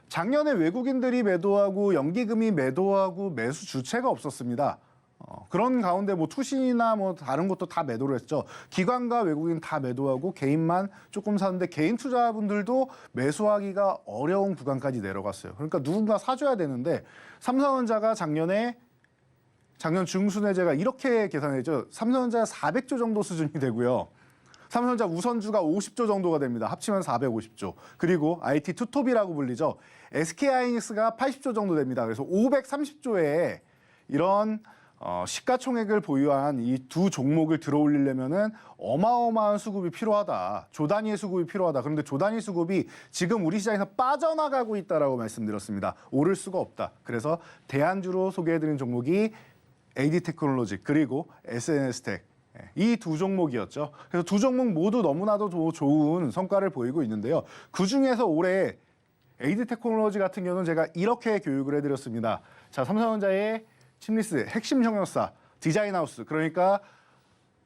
작년에 외국인들이 매도하고 연기금이 매도하고 매수 주체가 없었습니다. 그런 가운데 뭐 투신이나 뭐 다른 것도 다 매도를 했죠. 기관과 외국인 다 매도하고 개인만 조금 사는데 개인 투자분들도 매수하기가 어려운 구간까지 내려갔어요. 그러니까 누군가 사줘야 되는데 삼성전자가 작년 중순에 제가 이렇게 계산했죠. 삼성전자 400조 정도 수준이 되고요. 삼성전자 우선주가 50조 정도가 됩니다. 합치면 450조. 그리고 IT 투톱이라고 불리죠. SK하이닉스가 80조 정도 됩니다. 그래서 530조의 이런 시가총액을 보유한 이 두 종목을 들어올리려면은 어마어마한 수급이 필요하다. 조 단위의 수급이 필요하다. 그런데 조 단위 수급이 지금 우리 시장에서 빠져나가고 있다라고 말씀드렸습니다. 오를 수가 없다. 그래서 대안주로 소개해드린 종목이 AD 테크놀로지 그리고 SNS텍 이 두 종목이었죠. 그래서 두 종목 모두 너무나도 좋은 성과를 보이고 있는데요. 그중에서 올해 AD 테크놀로지 같은 경우는 제가 이렇게 교육을 해드렸습니다. 자, 삼성전자의 침리스 핵심 형용사 디자인하우스 그러니까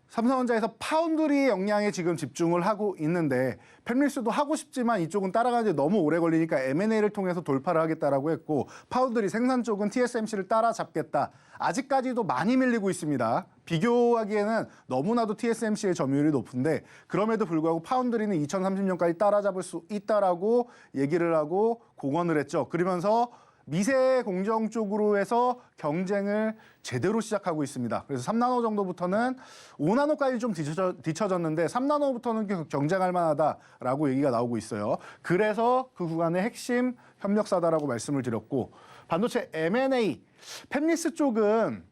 삼성전자에서 파운드리 역량에 지금 집중을 하고 있는데 팹리스도 하고 싶지만 이쪽은 따라가는데 너무 오래 걸리니까 M&A를 통해서 돌파를 하겠다라고 했고 파운드리 생산 쪽은 TSMC를 따라잡겠다. 아직까지도 많이 밀리고 있습니다. 비교하기에는 너무나도 TSMC의 점유율이 높은데 그럼에도 불구하고 파운드리는 2030년까지 따라잡을 수 있다라고 얘기를 하고 공언을 했죠. 그러면서 미세 공정 쪽으로 해서 경쟁을 제대로 시작하고 있습니다. 그래서 3나노 정도부터는 5나노까지 좀 뒤쳐졌는데 3나노부터는 경쟁할 만하다라고 얘기가 나오고 있어요. 그래서 그 구간의 핵심 협력사다라고 말씀을 드렸고 반도체 M&A, 팹리스 쪽은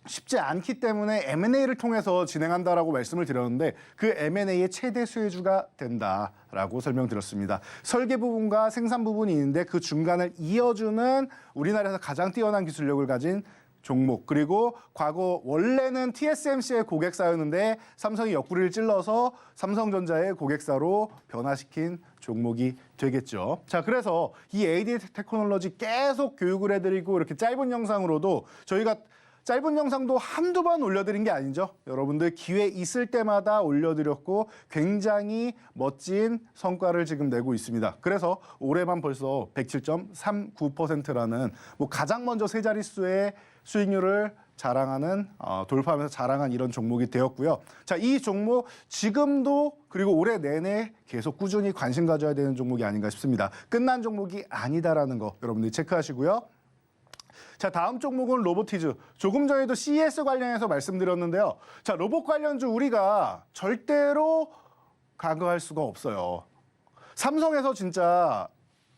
쉽지 않기 때문에 M&A를 통해서 진행한다라고 말씀을 드렸는데 그 M&A의 최대 수혜주가 된다라고 설명드렸습니다. 설계 부분과 생산 부분이 있는데 그 중간을 이어주는 우리나라에서 가장 뛰어난 기술력을 가진 종목 그리고 과거 원래는 TSMC의 고객사였는데 삼성이 옆구리를 찔러서 삼성전자의 고객사로 변화시킨 종목이 되겠죠. 자, 그래서 이 AD 테크놀로지 계속 교육을 해드리고 이렇게 짧은 영상으로도 저희가 짧은 영상도 한두 번 올려드린 게 아니죠. 여러분들 기회 있을 때마다 올려드렸고 굉장히 멋진 성과를 지금 내고 있습니다. 그래서 올해만 벌써 107.39%라는 뭐 가장 먼저 세 자릿수의 수익률을 자랑하는 돌파하면서 자랑한 이런 종목이 되었고요. 자, 이 종목 지금도 그리고 올해 내내 계속 꾸준히 관심 가져야 되는 종목이 아닌가 싶습니다. 끝난 종목이 아니다라는 거 여러분들이 체크하시고요. 자, 다음 종목은 로보티즈. 조금 전에도 CES 관련해서 말씀드렸는데요. 자, 로봇 관련주 우리가 절대로 간과할 수가 없어요. 삼성에서 진짜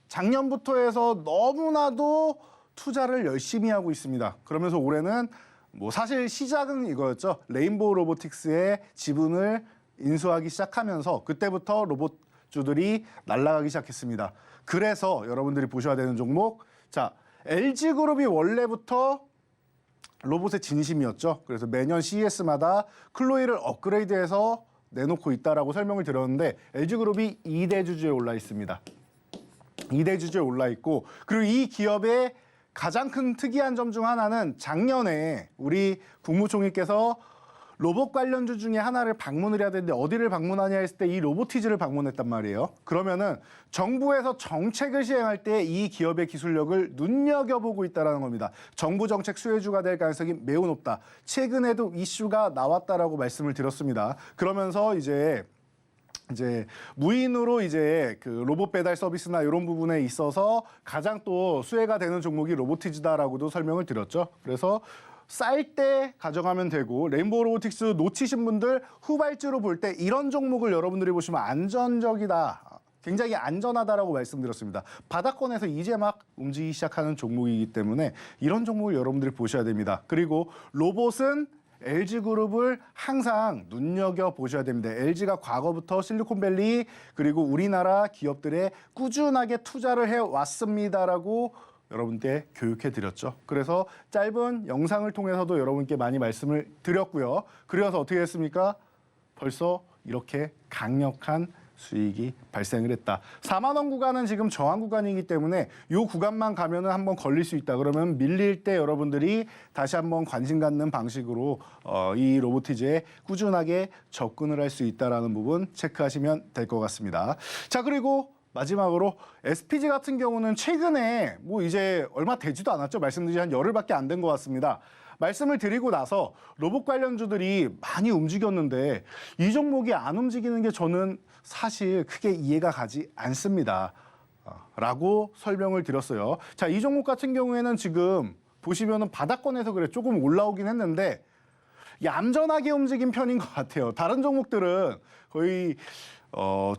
작년부터 해서 너무나도 투자를 열심히 하고 있습니다. 그러면서 올해는 뭐 사실 시작은 이거였죠. 레인보우 로보틱스의 지분을 인수하기 시작하면서 그때부터 로봇주들이 날아가기 시작했습니다. 그래서 여러분들이 보셔야 되는 종목. 자, LG그룹이 원래부터 로봇의 진심이었죠. 그래서 매년 CES마다 클로이를 업그레이드해서 내놓고 있다라고 설명을 드렸는데 LG그룹이 2대 주주에 올라 있습니다. 2대 주주에 올라 있고 그리고 이 기업의 가장 큰 특이한 점 중 하나는 작년에 우리 국무총리께서 로봇 관련주 중에 하나를 방문을 해야 되는데 어디를 방문하냐 했을 때 이 로보티즈를 방문했단 말이에요. 그러면은 정부에서 정책을 시행할 때 이 기업의 기술력을 눈여겨보고 있다는 겁니다. 정부 정책 수혜주가 될 가능성이 매우 높다. 최근에도 이슈가 나왔다라고 말씀을 드렸습니다. 그러면서 이제 무인으로 이제 그 로봇 배달 서비스나 이런 부분에 있어서 가장 또 수혜가 되는 종목이 로보티즈다라고도 설명을 드렸죠. 그래서 쌀 때 가져가면 되고 레인보우 로보틱스 놓치신 분들 후발주로 볼 때 이런 종목을 여러분들이 보시면 안전적이다. 굉장히 안전하다라고 말씀드렸습니다. 바닥권에서 이제 막 움직이기 시작하는 종목이기 때문에 이런 종목을 여러분들이 보셔야 됩니다. 그리고 로봇은 LG그룹을 항상 눈여겨보셔야 됩니다. LG가 과거부터 실리콘밸리 그리고 우리나라 기업들에 꾸준하게 투자를 해왔습니다라고 여러분께 교육해드렸죠. 그래서 짧은 영상을 통해서도 여러분께 많이 말씀을 드렸고요. 그래서 어떻게 했습니까? 벌써 이렇게 강력한 수익이 발생을 했다. 4만 원 구간은 지금 저항 구간이기 때문에 이 구간만 가면은 한번 걸릴 수 있다. 그러면 밀릴 때 여러분들이 다시 한번 관심 갖는 방식으로 이 로보티즈에 꾸준하게 접근을 할 수 있다라는 부분 체크하시면 될 것 같습니다. 자, 그리고 마지막으로 SPG 같은 경우는 최근에 뭐 이제 얼마 되지도 않았죠. 말씀드린 한 열흘밖에 안 된 것 같습니다. 말씀을 드리고 나서 로봇 관련주들이 많이 움직였는데 이 종목이 안 움직이는 게 저는 사실 크게 이해가 가지 않습니다. 라고 설명을 드렸어요. 자, 이 종목 같은 경우에는 지금 보시면은 바닥권에서 그래 조금 올라오긴 했는데 얌전하게 움직인 편인 것 같아요. 다른 종목들은 거의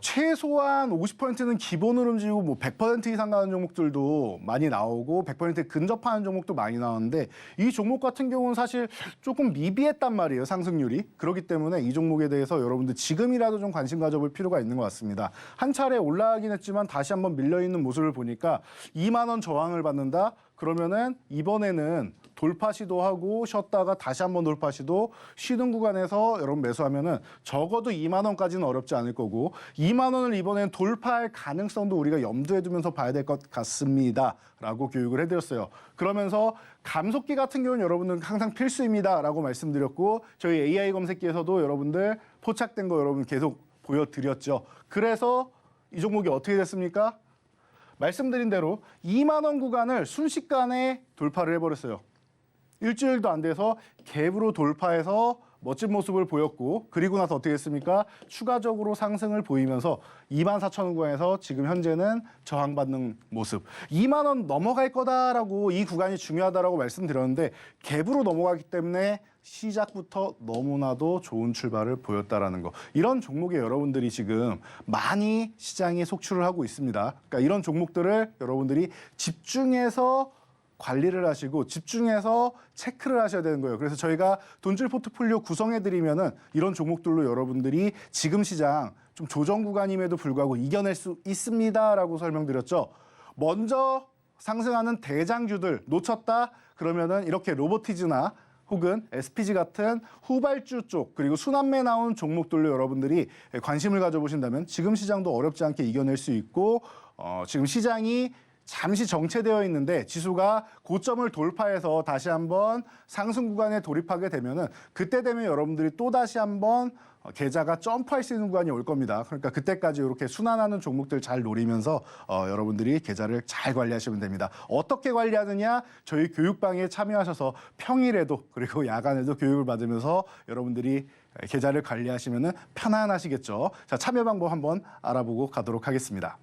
최소한 50%는 기본으로 움직이고 뭐 100% 이상 가는 종목들도 많이 나오고 100% 근접하는 종목도 많이 나오는데 이 종목 같은 경우는 사실 조금 미비했단 말이에요, 상승률이. 그렇기 때문에 이 종목에 대해서 여러분들 지금이라도 좀 관심 가져볼 필요가 있는 것 같습니다. 한 차례 올라가긴 했지만 다시 한번 밀려있는 모습을 보니까 2만 원 저항을 받는다? 그러면은 이번에는 돌파 시도하고 쉬었다가 다시 한번 돌파 시도 쉬는 구간에서 여러분 매수하면은 적어도 2만 원까지는 어렵지 않을 거고 2만 원을 이번엔 돌파할 가능성도 우리가 염두에 두면서 봐야 될 것 같습니다라고 교육을 해드렸어요. 그러면서 감속기 같은 경우는 여러분들 항상 필수입니다라고 말씀드렸고 저희 AI 검색기에서도 여러분들 포착된 거 여러분 계속 보여드렸죠. 그래서 이 종목이 어떻게 됐습니까? 말씀드린 대로 2만 원 구간을 순식간에 돌파를 해버렸어요. 일주일도 안 돼서 갭으로 돌파해서 멋진 모습을 보였고 그리고 나서 어떻게 했습니까? 추가적으로 상승을 보이면서 24,000원 구간에서 지금 현재는 저항받는 모습. 2만 원 넘어갈 거다라고 이 구간이 중요하다라고 말씀드렸는데 갭으로 넘어가기 때문에 시작부터 너무나도 좋은 출발을 보였다라는 거. 이런 종목에 여러분들이 지금 많이 시장에 속출을 하고 있습니다. 그러니까 이런 종목들을 여러분들이 집중해서 관리를 하시고 집중해서 체크를 하셔야 되는 거예요. 그래서 저희가 돈줄 포트폴리오 구성해드리면은 이런 종목들로 여러분들이 지금 시장 좀 조정 구간임에도 불구하고 이겨낼 수 있습니다라고 설명드렸죠. 먼저 상승하는 대장주들 놓쳤다 그러면은 이렇게 로보티즈나 혹은 SPG 같은 후발주 쪽 그리고 순환매 나온 종목들로 여러분들이 관심을 가져보신다면 지금 시장도 어렵지 않게 이겨낼 수 있고 지금 시장이 잠시 정체되어 있는데 지수가 고점을 돌파해서 다시 한번 상승 구간에 돌입하게 되면은 그때 되면 여러분들이 또 다시 한번 계좌가 점프할 수 있는 구간이 올 겁니다. 그러니까 그때까지 이렇게 순환하는 종목들 잘 노리면서 여러분들이 계좌를 잘 관리하시면 됩니다. 어떻게 관리하느냐? 저희 교육방에 참여하셔서 평일에도 그리고 야간에도 교육을 받으면서 여러분들이 계좌를 관리하시면은 편안하시겠죠. 자, 참여 방법 한번 알아보고 가도록 하겠습니다.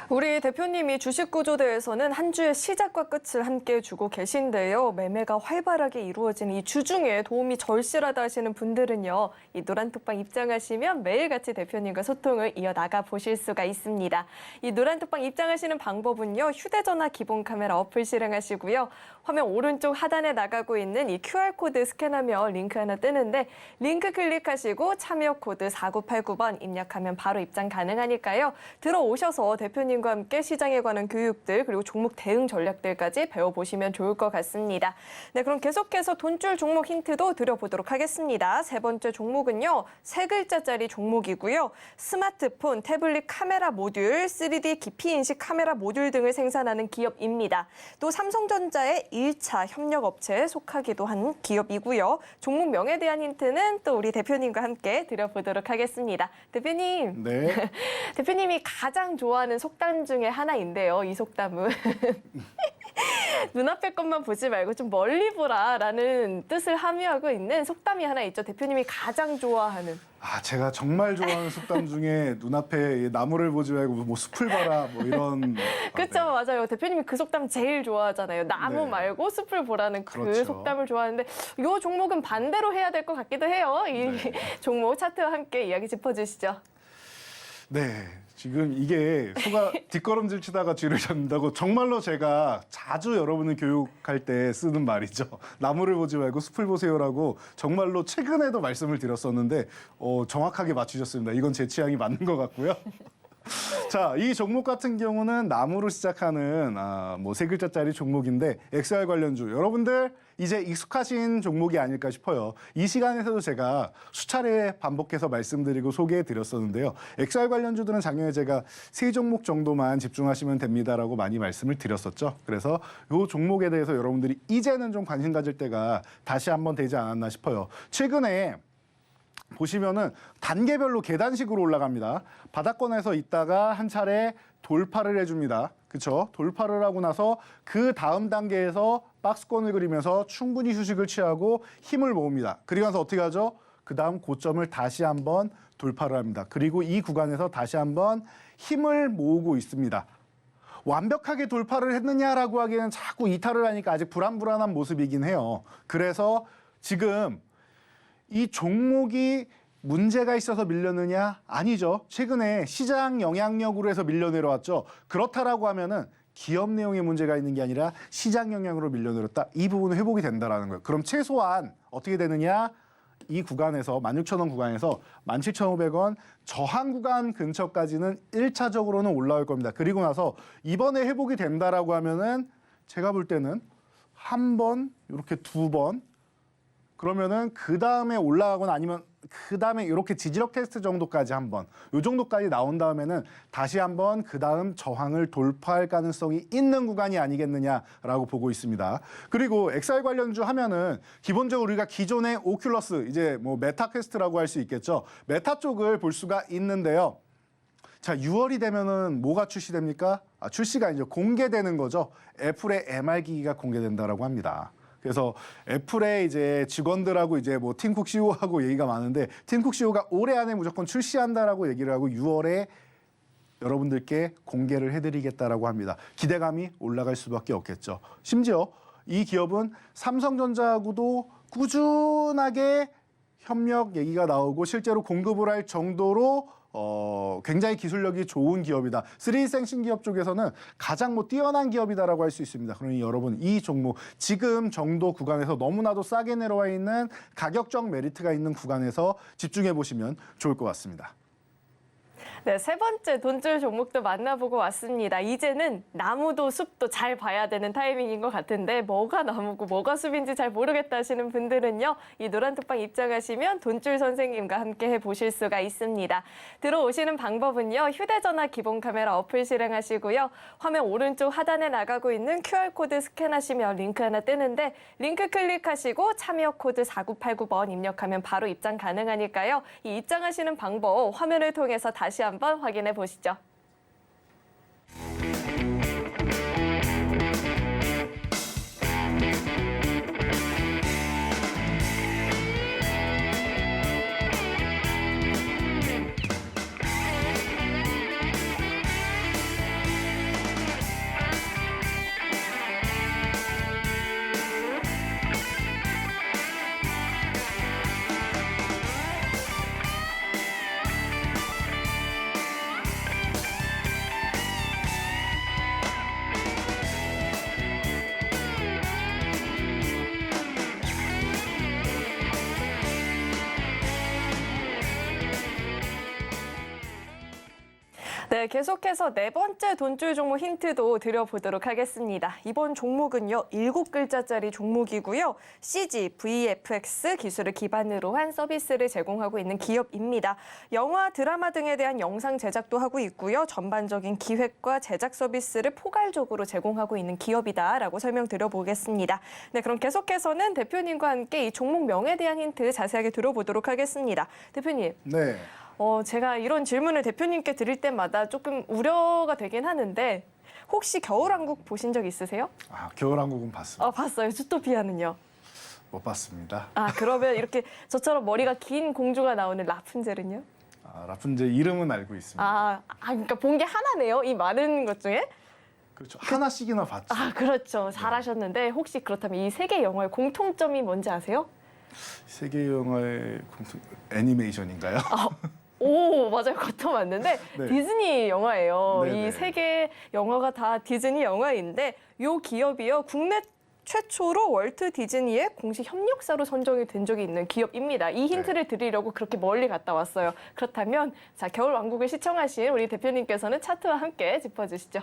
우리 대표님이 주식구조대에서는 한 주의 시작과 끝을 함께 주고 계신데요. 매매가 활발하게 이루어지는 이 주중에 도움이 절실하다 하시는 분들은요. 이 노란톡방 입장하시면 매일같이 대표님과 소통을 이어나가 보실 수가 있습니다. 이 노란톡방 입장하시는 방법은요. 휴대전화 기본 카메라 어플 실행하시고요. 화면 오른쪽 하단에 나가고 있는 이 QR코드 스캔하면 링크 하나 뜨는데 링크 클릭하시고 참여 코드 4989번 입력하면 바로 입장 가능하니까요. 들어오셔서 대표님과 함께 시장에 관한 교육들 그리고 종목 대응 전략들까지 배워보시면 좋을 것 같습니다. 네, 그럼 계속해서 돈줄 종목 힌트도 드려보도록 하겠습니다. 세 번째 종목은요. 세 글자짜리 종목이고요. 스마트폰, 태블릿 카메라 모듈, 3D 깊이 인식 카메라 모듈 등을 생산하는 기업입니다. 또 삼성전자의 1차 협력업체에 속하기도 한 기업이고요. 종목명에 대한 힌트는 또 우리 대표님과 함께 드려보도록 하겠습니다. 대표님, 네. 대표님이 가장 좋아하는 속담 중에 하나인데요. 이 속담은 눈앞의 것만 보지 말고 좀 멀리 보라라는 뜻을 함유하고 있는 속담이 하나 있죠. 대표님이 가장 좋아하는. 제가 정말 좋아하는 속담 중에 눈앞에 나무를 보지 말고 뭐 숲을 봐라 뭐 이런. 그렇죠, 맞아요. 대표님이 그 속담 제일 좋아하잖아요. 나무 네. 말고 숲을 보라는 그 그렇죠. 속담을 좋아하는데 이 종목은 반대로 해야 될 것 같기도 해요. 이 네. 종목 차트와 함께 이야기 짚어주시죠. 네. 지금 이게 소가 뒷걸음질 치다가 뒤를 잡는다고 정말로 제가 자주 여러분을 교육할 때 쓰는 말이죠. 나무를 보지 말고 숲을 보세요라고 정말로 최근에도 말씀을 드렸었는데 정확하게 맞추셨습니다. 이건 제 취향이 맞는 것 같고요. 자, 이 종목 같은 경우는 나무로 시작하는 뭐 세 글자짜리 종목인데 XR 관련주 여러분들 이제 익숙하신 종목이 아닐까 싶어요. 이 시간에서도 제가 수차례 반복해서 말씀드리고 소개해 드렸었는데요. XR 관련주들은 작년에 제가 세 종목 정도만 집중하시면 됩니다라고 많이 말씀을 드렸었죠. 그래서 이 종목에 대해서 여러분들이 이제는 좀 관심 가질 때가 다시 한번 되지 않았나 싶어요. 최근에 보시면은 단계별로 계단식으로 올라갑니다. 바닥권에서 있다가 한 차례 돌파를 해줍니다. 그렇죠? 돌파를 하고 나서 그 다음 단계에서 박스권을 그리면서 충분히 휴식을 취하고 힘을 모읍니다. 그리고 나서 어떻게 하죠? 그 다음 고점을 다시 한번 돌파를 합니다. 그리고 이 구간에서 다시 한번 힘을 모으고 있습니다. 완벽하게 돌파를 했느냐라고 하기에는 자꾸 이탈을 하니까 아직 불안불안한 모습이긴 해요. 그래서 지금 이 종목이 문제가 있어서 밀렸느냐? 아니죠. 최근에 시장 영향력으로 해서 밀려 내려왔죠. 그렇다라고 하면은 기업 내용에 문제가 있는 게 아니라 시장 영향으로 밀려 내렸다. 이 부분은 회복이 된다라는 거예요. 그럼 최소한 어떻게 되느냐? 이 구간에서 16,000원 구간에서 17,500원 저항 구간 근처까지는 1차적으로는 올라올 겁니다. 그리고 나서 이번에 회복이 된다라고 하면은 제가 볼 때는 한 번, 이렇게 두 번 그러면은 그 다음에 올라가거나 아니면 그 다음에 이렇게 지지력 테스트 정도까지 한번 이 정도까지 나온 다음에는 다시 한번 그 다음 저항을 돌파할 가능성이 있는 구간이 아니겠느냐라고 보고 있습니다. 그리고 XR 관련주 하면은 기본적으로 우리가 기존의 오큘러스 이제 뭐 메타 퀘스트라고 할 수 있겠죠. 메타 쪽을 볼 수가 있는데요. 자, 6월이 되면은 뭐가 출시됩니까? 출시가 이제 공개되는 거죠. 애플의 MR 기기가 공개된다라고 합니다. 그래서 애플의 이제 직원들하고 이제 뭐 팀쿡 CEO하고 얘기가 많은데 팀쿡 CEO가 올해 안에 무조건 출시한다라고 얘기를 하고 6월에 여러분들께 공개를 해드리겠다라고 합니다. 기대감이 올라갈 수밖에 없겠죠. 심지어 이 기업은 삼성전자하고도 꾸준하게 협력 얘기가 나오고 실제로 공급을 할 정도로 굉장히 기술력이 좋은 기업이다. 3D 생신 기업 쪽에서는 가장 뭐 뛰어난 기업이다라고 할 수 있습니다. 그러니 여러분 이 종목 지금 정도 구간에서 너무나도 싸게 내려와 있는 가격적 메리트가 있는 구간에서 집중해 보시면 좋을 것 같습니다. 네, 세 번째 돈줄 종목도 만나보고 왔습니다. 이제는 나무도 숲도 잘 봐야 되는 타이밍인 것 같은데 뭐가 나무고 뭐가 숲인지 잘 모르겠다 하시는 분들은요. 이 노란톡방 입장하시면 돈줄 선생님과 함께 해보실 수가 있습니다. 들어오시는 방법은요. 휴대전화 기본 카메라 어플 실행하시고요. 화면 오른쪽 하단에 나가고 있는 QR코드 스캔하시면 링크 하나 뜨는데 링크 클릭하시고 참여 코드 4989번 입력하면 바로 입장 가능하니까요. 이 입장하시는 방법 화면을 통해서 다시 한번 확인해 보시죠. 네, 계속해서 네 번째 돈줄 종목 힌트도 드려보도록 하겠습니다. 이번 종목은요, 7글자짜리 종목이고요. CG, VFX 기술을 기반으로 한 서비스를 제공하고 있는 기업입니다. 영화, 드라마 등에 대한 영상 제작도 하고 있고요. 전반적인 기획과 제작 서비스를 포괄적으로 제공하고 있는 기업이다라고 설명드려보겠습니다. 네, 그럼 계속해서는 대표님과 함께 이 종목 명에 대한 힌트 자세하게 들어보도록 하겠습니다. 대표님. 네. 제가 이런 질문을 대표님께 드릴 때마다 조금 우려가 되긴 하는데 혹시 겨울왕국 보신 적 있으세요? 겨울왕국은 봤습니다. 봤어요. 주토피아는요? 못 봤습니다. 아, 그러면 이렇게 저처럼 머리가 긴 공주가 나오는 라푼젤은요? 라푼젤 이름은 알고 있습니다. 그러니까 본 게 하나네요. 이 많은 것 중에. 그렇죠. 하나씩이나 봤죠. 그렇죠. 잘하셨는데 혹시 그렇다면 이 세 개 영화의 공통점이 뭔지 아세요? 세계 영화의 공통 애니메이션인가요? 오, 맞아요. 그것도 맞는데 네. 디즈니 영화예요. 네네. 이 세 개 영화가 다 디즈니 영화인데 이 기업이요. 국내 최초로 월트 디즈니의 공식 협력사로 선정이 된 적이 있는 기업입니다. 이 힌트를 드리려고 그렇게 멀리 갔다 왔어요. 그렇다면 자, 겨울왕국을 시청하신 우리 대표님께서는 차트와 함께 짚어주시죠.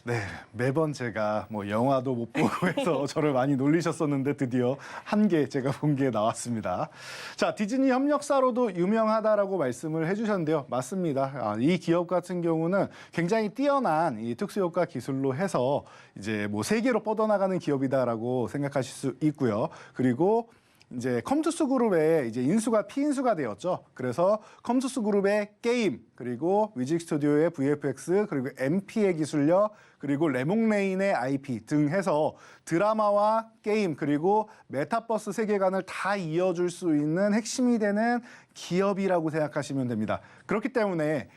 네, 매번 제가 뭐 영화도 못 보고 해서 저를 많이 놀리셨었는데 드디어 한 개 제가 본 게 나왔습니다. 자, 디즈니 협력사로도 유명하다라고 말씀을 해주셨는데요. 맞습니다. 이 기업 같은 경우는 굉장히 뛰어난 이 특수효과 기술로 해서 이제 뭐 세계로 뻗어나가는 기업이다라고 생각하실 수 있고요. 그리고 이제 컴투스 그룹의 이제 인수가 피인수가 되었죠. 그래서 컴투스 그룹의 게임, 그리고 뮤직 스튜디오의 VFX, 그리고 MP의 기술력, 그리고 레몽레인의 IP 등 해서 드라마와 게임, 그리고 메타버스 세계관을 다 이어줄 수 있는 핵심이 되는 기업이라고 생각하시면 됩니다. 그렇기 때문에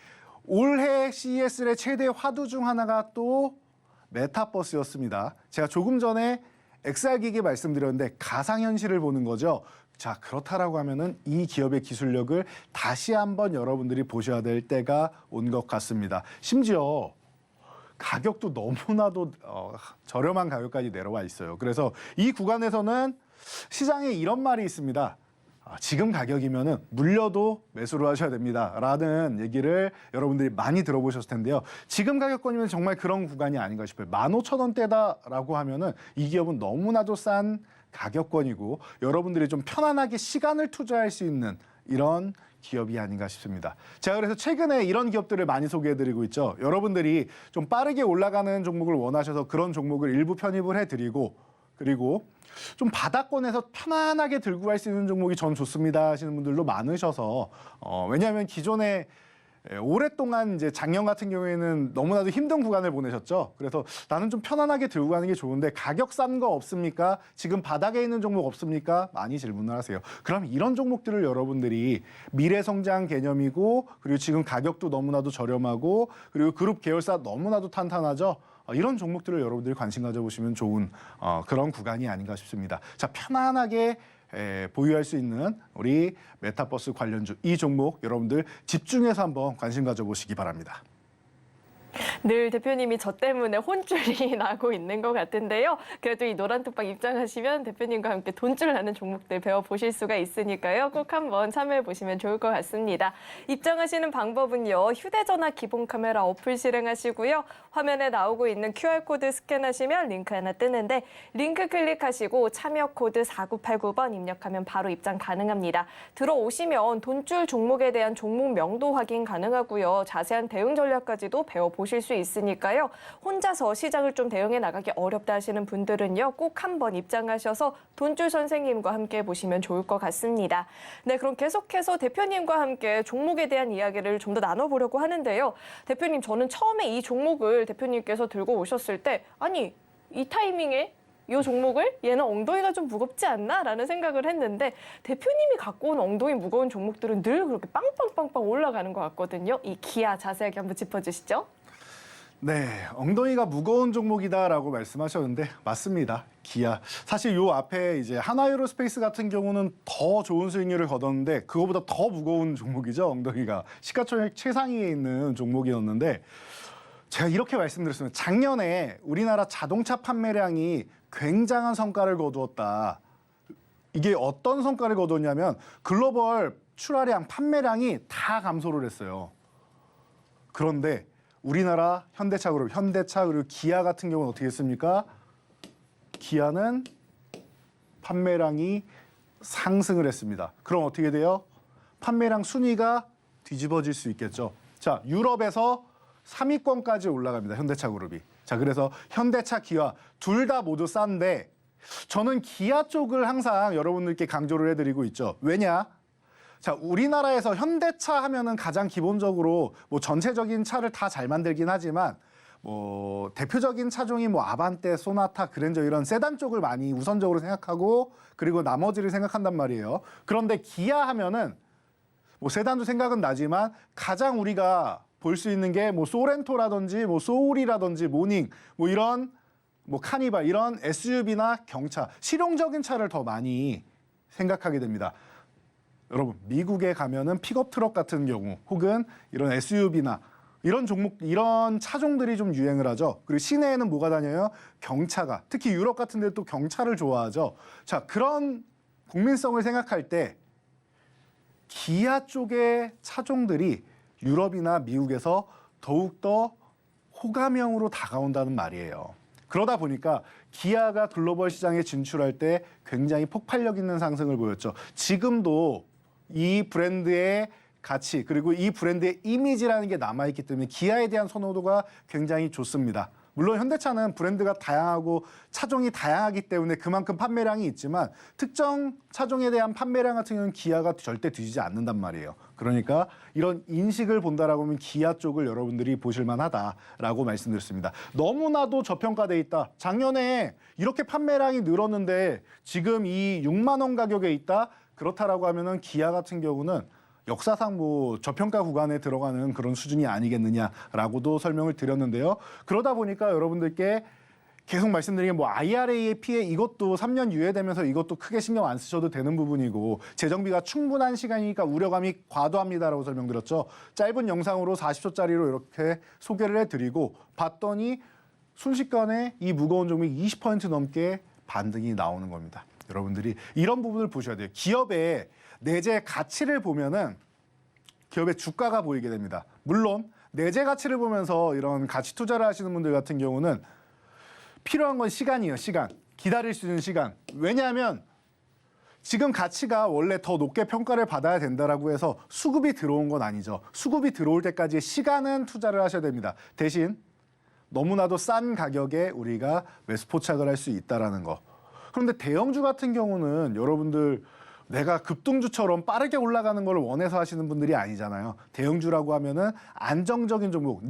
올해 CES의 최대 화두 중 하나가 또 메타버스였습니다. 제가 조금 전에 XR 기기 말씀드렸는데 가상현실을 보는 거죠. 자, 그렇다라고 하면은 이 기업의 기술력을 다시 한번 여러분들이 보셔야 될 때가 온 것 같습니다. 심지어 가격도 너무나도 저렴한 가격까지 내려와 있어요. 그래서 이 구간에서는 시장에 이런 말이 있습니다. 지금 가격이면은 물려도 매수를 하셔야 됩니다라는 얘기를 여러분들이 많이 들어보셨을 텐데요. 지금 가격권이면 정말 그런 구간이 아닌가 싶어요. 15,000원대다라고 하면은 이 기업은 너무나도 싼 가격권이고 여러분들이 좀 편안하게 시간을 투자할 수 있는 이런 기업이 아닌가 싶습니다. 제가 그래서 최근에 이런 기업들을 많이 소개해드리고 있죠. 여러분들이 좀 빠르게 올라가는 종목을 원하셔서 그런 종목을 일부 편입을 해드리고, 그리고 좀 바닥권에서 편안하게 들고 갈 수 있는 종목이 전 좋습니다 하시는 분들도 많으셔서 왜냐하면 기존에 오랫동안 이제 작년 같은 경우에는 너무나도 힘든 구간을 보내셨죠. 그래서 나는 좀 편안하게 들고 가는 게 좋은데 가격 싼 거 없습니까? 지금 바닥에 있는 종목 없습니까? 많이 질문을 하세요. 그럼 이런 종목들을 여러분들이 미래 성장 개념이고, 그리고 지금 가격도 너무나도 저렴하고, 그리고 그룹 계열사 너무나도 탄탄하죠. 이런 종목들을 여러분들이 관심 가져보시면 좋은 그런 구간이 아닌가 싶습니다. 자, 편안하게 보유할 수 있는 우리 메타버스 관련주 이 종목 여러분들 집중해서 한번 관심 가져보시기 바랍니다. 늘 대표님이 저 때문에 혼쭐이 나고 있는 것 같은데요. 그래도 이 노란톡방 입장하시면 대표님과 함께 돈줄 나는 종목들 배워보실 수가 있으니까요. 꼭 한번 참여해보시면 좋을 것 같습니다. 입장하시는 방법은요. 휴대전화 기본 카메라 어플 실행하시고요. 화면에 나오고 있는 QR코드 스캔하시면 링크 하나 뜨는데 링크 클릭하시고 참여 코드 4989번 입력하면 바로 입장 가능합니다. 들어오시면 돈줄 종목에 대한 종목명도 확인 가능하고요. 자세한 대응 전략까지도 배워보실 수 있으니까요. 혼자서 시장을 좀 대응해 나가기 어렵다 하시는 분들은요. 꼭 한번 입장하셔서 돈줄 선생님과 함께 보시면 좋을 것 같습니다. 네, 그럼 계속해서 대표님과 함께 종목에 대한 이야기를 좀 더 나눠보려고 하는데요. 대표님, 저는 처음에 이 종목을 대표님께서 들고 오셨을 때 아니, 이 타이밍에 이 종목을 얘는 엉덩이가 좀 무겁지 않나? 라는 생각을 했는데 대표님이 갖고 온 엉덩이 무거운 종목들은 늘 그렇게 빵빵빵빵 올라가는 것 같거든요. 이 기아 자세하게 한번 짚어주시죠. 네, 엉덩이가 무거운 종목이다라고 말씀하셨는데 맞습니다. 기아. 사실 요 앞에 이제 하나에어로스페이스 같은 경우는 더 좋은 수익률을 거뒀는데 그거보다 더 무거운 종목이죠. 엉덩이가 시가총액 최상위에 있는 종목이었는데 제가 이렇게 말씀드렸습니다. 작년에 우리나라 자동차 판매량이 굉장한 성과를 거두었다. 이게 어떤 성과를 거두었냐면 글로벌 출하량, 판매량이 다 감소를 했어요. 그런데 우리나라 현대차 그룹, 현대차 그리고 기아 같은 경우는 어떻게 했습니까? 기아는 판매량이 상승을 했습니다. 그럼 어떻게 돼요? 판매량 순위가 뒤집어질 수 있겠죠. 자, 유럽에서 3위권까지 올라갑니다. 현대차 그룹이. 자, 그래서 현대차, 기아 둘 다 모두 싼데 저는 기아 쪽을 항상 여러분들께 강조를 해드리고 있죠. 왜냐? 자, 우리나라에서 현대차 하면은 가장 기본적으로 뭐 전체적인 차를 다 잘 만들긴 하지만 뭐 대표적인 차종이 뭐 아반떼, 소나타, 그랜저 이런 세단 쪽을 많이 우선적으로 생각하고 그리고 나머지를 생각한단 말이에요. 그런데 기아 하면은 뭐 세단도 생각은 나지만 가장 우리가 볼 수 있는 게 뭐 소렌토라든지 뭐 소울이라든지 모닝 뭐 이런 뭐 카니발 이런 SUV나 경차 실용적인 차를 더 많이 생각하게 됩니다. 여러분 미국에 가면은 픽업 트럭 같은 경우 혹은 이런 SUV나 이런 종목 이런 차종들이 좀 유행을 하죠. 그리고 시내에는 뭐가 다녀요? 경차가. 특히 유럽 같은 데 또 경차를 좋아하죠. 자, 그런 국민성을 생각할 때 기아 쪽의 차종들이 유럽이나 미국에서 더욱더 호감형으로 다가온다는 말이에요. 그러다 보니까 기아가 글로벌 시장에 진출할 때 굉장히 폭발력 있는 상승을 보였죠. 지금도 이 브랜드의 가치 그리고 이 브랜드의 이미지라는 게 남아있기 때문에 기아에 대한 선호도가 굉장히 좋습니다. 물론 현대차는 브랜드가 다양하고 차종이 다양하기 때문에 그만큼 판매량이 있지만 특정 차종에 대한 판매량 같은 경우는 기아가 절대 뒤지지 않는단 말이에요. 그러니까 이런 인식을 본다라고 하면 기아 쪽을 여러분들이 보실 만하다라고 말씀드렸습니다. 너무나도 저평가돼 있다. 작년에 이렇게 판매량이 늘었는데 지금 이 6만 원 가격에 있다. 그렇다라고 하면은 기아 같은 경우는 역사상 뭐 저평가 구간에 들어가는 그런 수준이 아니겠느냐라고도 설명을 드렸는데요. 그러다 보니까 여러분들께 계속 말씀드린 게 뭐 IRA의 피해 이것도 3년 유예되면서 이것도 크게 신경 안 쓰셔도 되는 부분이고 재정비가 충분한 시간이니까 우려감이 과도합니다라고 설명드렸죠. 짧은 영상으로 40초짜리로 이렇게 소개를 해드리고 봤더니 순식간에 이 무거운 종목이 20% 넘게 반등이 나오는 겁니다. 여러분들이 이런 부분을 보셔야 돼요. 기업의 내재 가치를 보면은 기업의 주가가 보이게 됩니다. 물론 내재 가치를 보면서 이런 가치 투자를 하시는 분들 같은 경우는 필요한 건 시간이에요. 시간. 기다릴 수 있는 시간. 왜냐하면 지금 가치가 원래 더 높게 평가를 받아야 된다라고 해서 수급이 들어온 건 아니죠. 수급이 들어올 때까지의 시간은 투자를 하셔야 됩니다. 대신 너무나도 싼 가격에 우리가 매수 포착을 할 수 있다라는 거. 그런데 대형주 같은 경우는 여러분들 내가 급등주처럼 빠르게 올라가는 걸 원해서 하시는 분들이 아니잖아요. 대형주라고 하면은 안정적인 종목,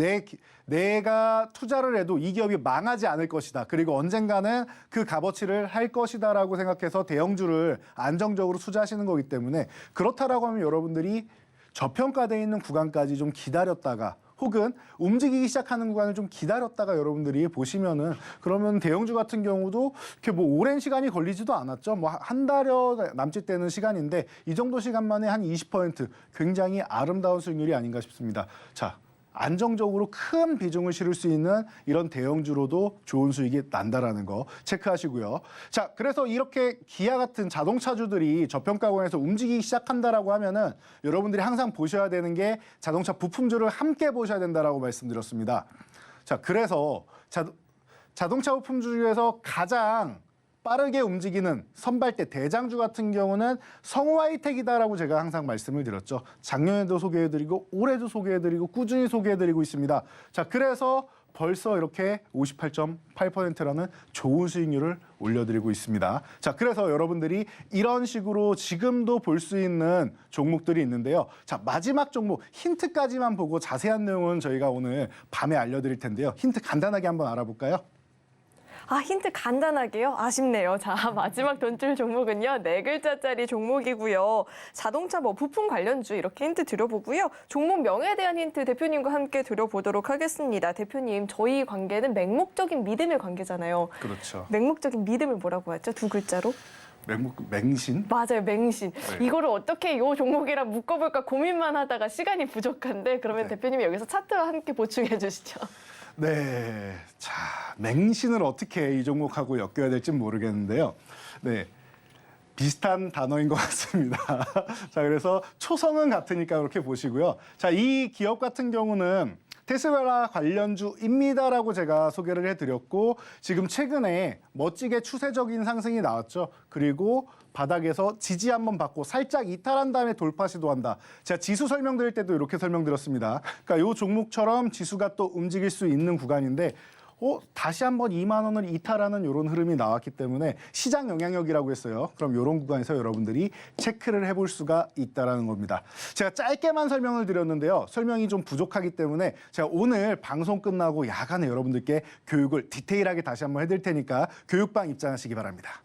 내가 투자를 해도 이 기업이 망하지 않을 것이다. 그리고 언젠가는 그 값어치를 할 것이다라고 생각해서 대형주를 안정적으로 투자하시는 거기 때문에 그렇다라고 하면 여러분들이 저평가되어 있는 구간까지 좀 기다렸다가 혹은 움직이기 시작하는 구간을 좀 기다렸다가 여러분들이 보시면은 그러면 대형주 같은 경우도 이렇게 뭐 오랜 시간이 걸리지도 않았죠. 뭐 한 달여 남짓 되는 시간인데 이 정도 시간 만에 한 20% 굉장히 아름다운 수익률이 아닌가 싶습니다. 자, 안정적으로 큰 비중을 실을 수 있는 이런 대형주로도 좋은 수익이 난다라는 거 체크하시고요. 자, 그래서 이렇게 기아 같은 자동차주들이 저평가권에서 움직이기 시작한다라고 하면은 여러분들이 항상 보셔야 되는 게 자동차 부품주를 함께 보셔야 된다라고 말씀드렸습니다. 자, 그래서 자동차 부품주 중에서 가장 빠르게 움직이는 선발대 대장주 같은 경우는 성우하이텍이다라고 제가 항상 말씀을 드렸죠. 작년에도 소개해드리고 올해도 소개해드리고 꾸준히 소개해드리고 있습니다. 자, 그래서 벌써 이렇게 58.8%라는 좋은 수익률을 올려드리고 있습니다. 자, 그래서 여러분들이 이런 식으로 지금도 볼 수 있는 종목들이 있는데요. 자, 마지막 종목 힌트까지만 보고 자세한 내용은 저희가 오늘 밤에 알려드릴 텐데요. 힌트 간단하게 한번 알아볼까요? 아, 힌트 간단하게요? 아쉽네요. 자, 마지막 돈줄 종목은요. 4글자짜리 종목이고요. 자동차 뭐 부품 관련주 이렇게 힌트 드려보고요. 종목 명에 대한 힌트 대표님과 함께 드려보도록 하겠습니다. 대표님, 저희 관계는 맹목적인 믿음의 관계잖아요. 그렇죠. 맹목적인 믿음을 뭐라고 하죠? 2글자로? 맹신? 맞아요, 맹신. 네. 이거를 어떻게 이 종목이랑 묶어볼까 고민만 하다가 시간이 부족한데 그러면 네. 대표님이 여기서 차트와 함께 보충해 주시죠. 네, 자, 맹신을 어떻게 이 종목하고 엮여야 될지 모르겠는데요. 네, 비슷한 단어인 것 같습니다. 자, 그래서 초성은 같으니까 그렇게 보시고요. 자, 이 기업 같은 경우는 테슬라 관련주입니다라고 제가 소개를 해드렸고 지금 최근에 멋지게 추세적인 상승이 나왔죠. 그리고 바닥에서 지지 한번 받고 살짝 이탈한 다음에 돌파 시도한다. 제가 지수 설명드릴 때도 이렇게 설명드렸습니다. 그러니까 이 종목처럼 지수가 또 움직일 수 있는 구간인데 다시 한번 2만 원을 이탈하는 이런 흐름이 나왔기 때문에 시장 영향력이라고 했어요. 그럼 이런 구간에서 여러분들이 체크를 해볼 수가 있다는 겁니다. 제가 짧게만 설명을 드렸는데요. 설명이 좀 부족하기 때문에 제가 오늘 방송 끝나고 야간에 여러분들께 교육을 디테일하게 다시 한번 해드릴 테니까 교육방 입장하시기 바랍니다.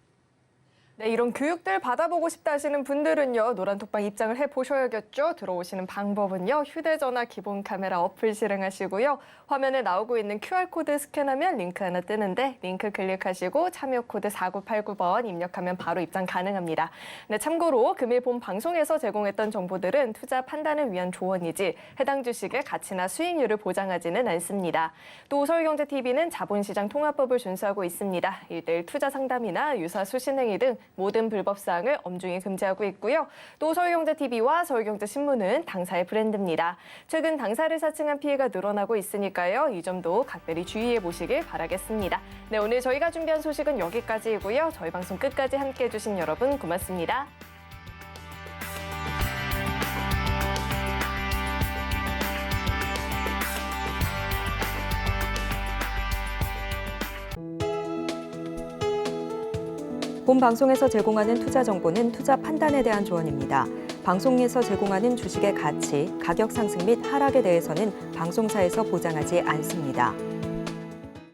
네, 이런 교육들 받아보고 싶다 하시는 분들은요, 노란톡방 입장을 해보셔야겠죠. 들어오시는 방법은요, 휴대전화 기본 카메라 어플 실행하시고요. 화면에 나오고 있는 QR코드 스캔하면 링크 하나 뜨는데 링크 클릭하시고 참여 코드 4989번 입력하면 바로 입장 가능합니다. 네, 참고로 금일 본 방송에서 제공했던 정보들은 투자 판단을 위한 조언이지 해당 주식의 가치나 수익률을 보장하지는 않습니다. 또 서울경제TV는 자본시장 통합법을 준수하고 있습니다. 1:1 투자 상담이나 유사 수신행위 등 모든 불법 사항을 엄중히 금지하고 있고요. 또 서울경제TV와 서울경제신문은 당사의 브랜드입니다. 최근 당사를 사칭한 피해가 늘어나고 있으니까요. 이 점도 각별히 주의해 보시길 바라겠습니다. 네, 오늘 저희가 준비한 소식은 여기까지이고요. 저희 방송 끝까지 함께해 주신 여러분 고맙습니다. 본 방송에서 제공하는 투자 정보는 투자 판단에 대한 조언입니다. 방송에서 제공하는 주식의 가치, 가격 상승 및 하락에 대해서는 방송사에서 보장하지 않습니다.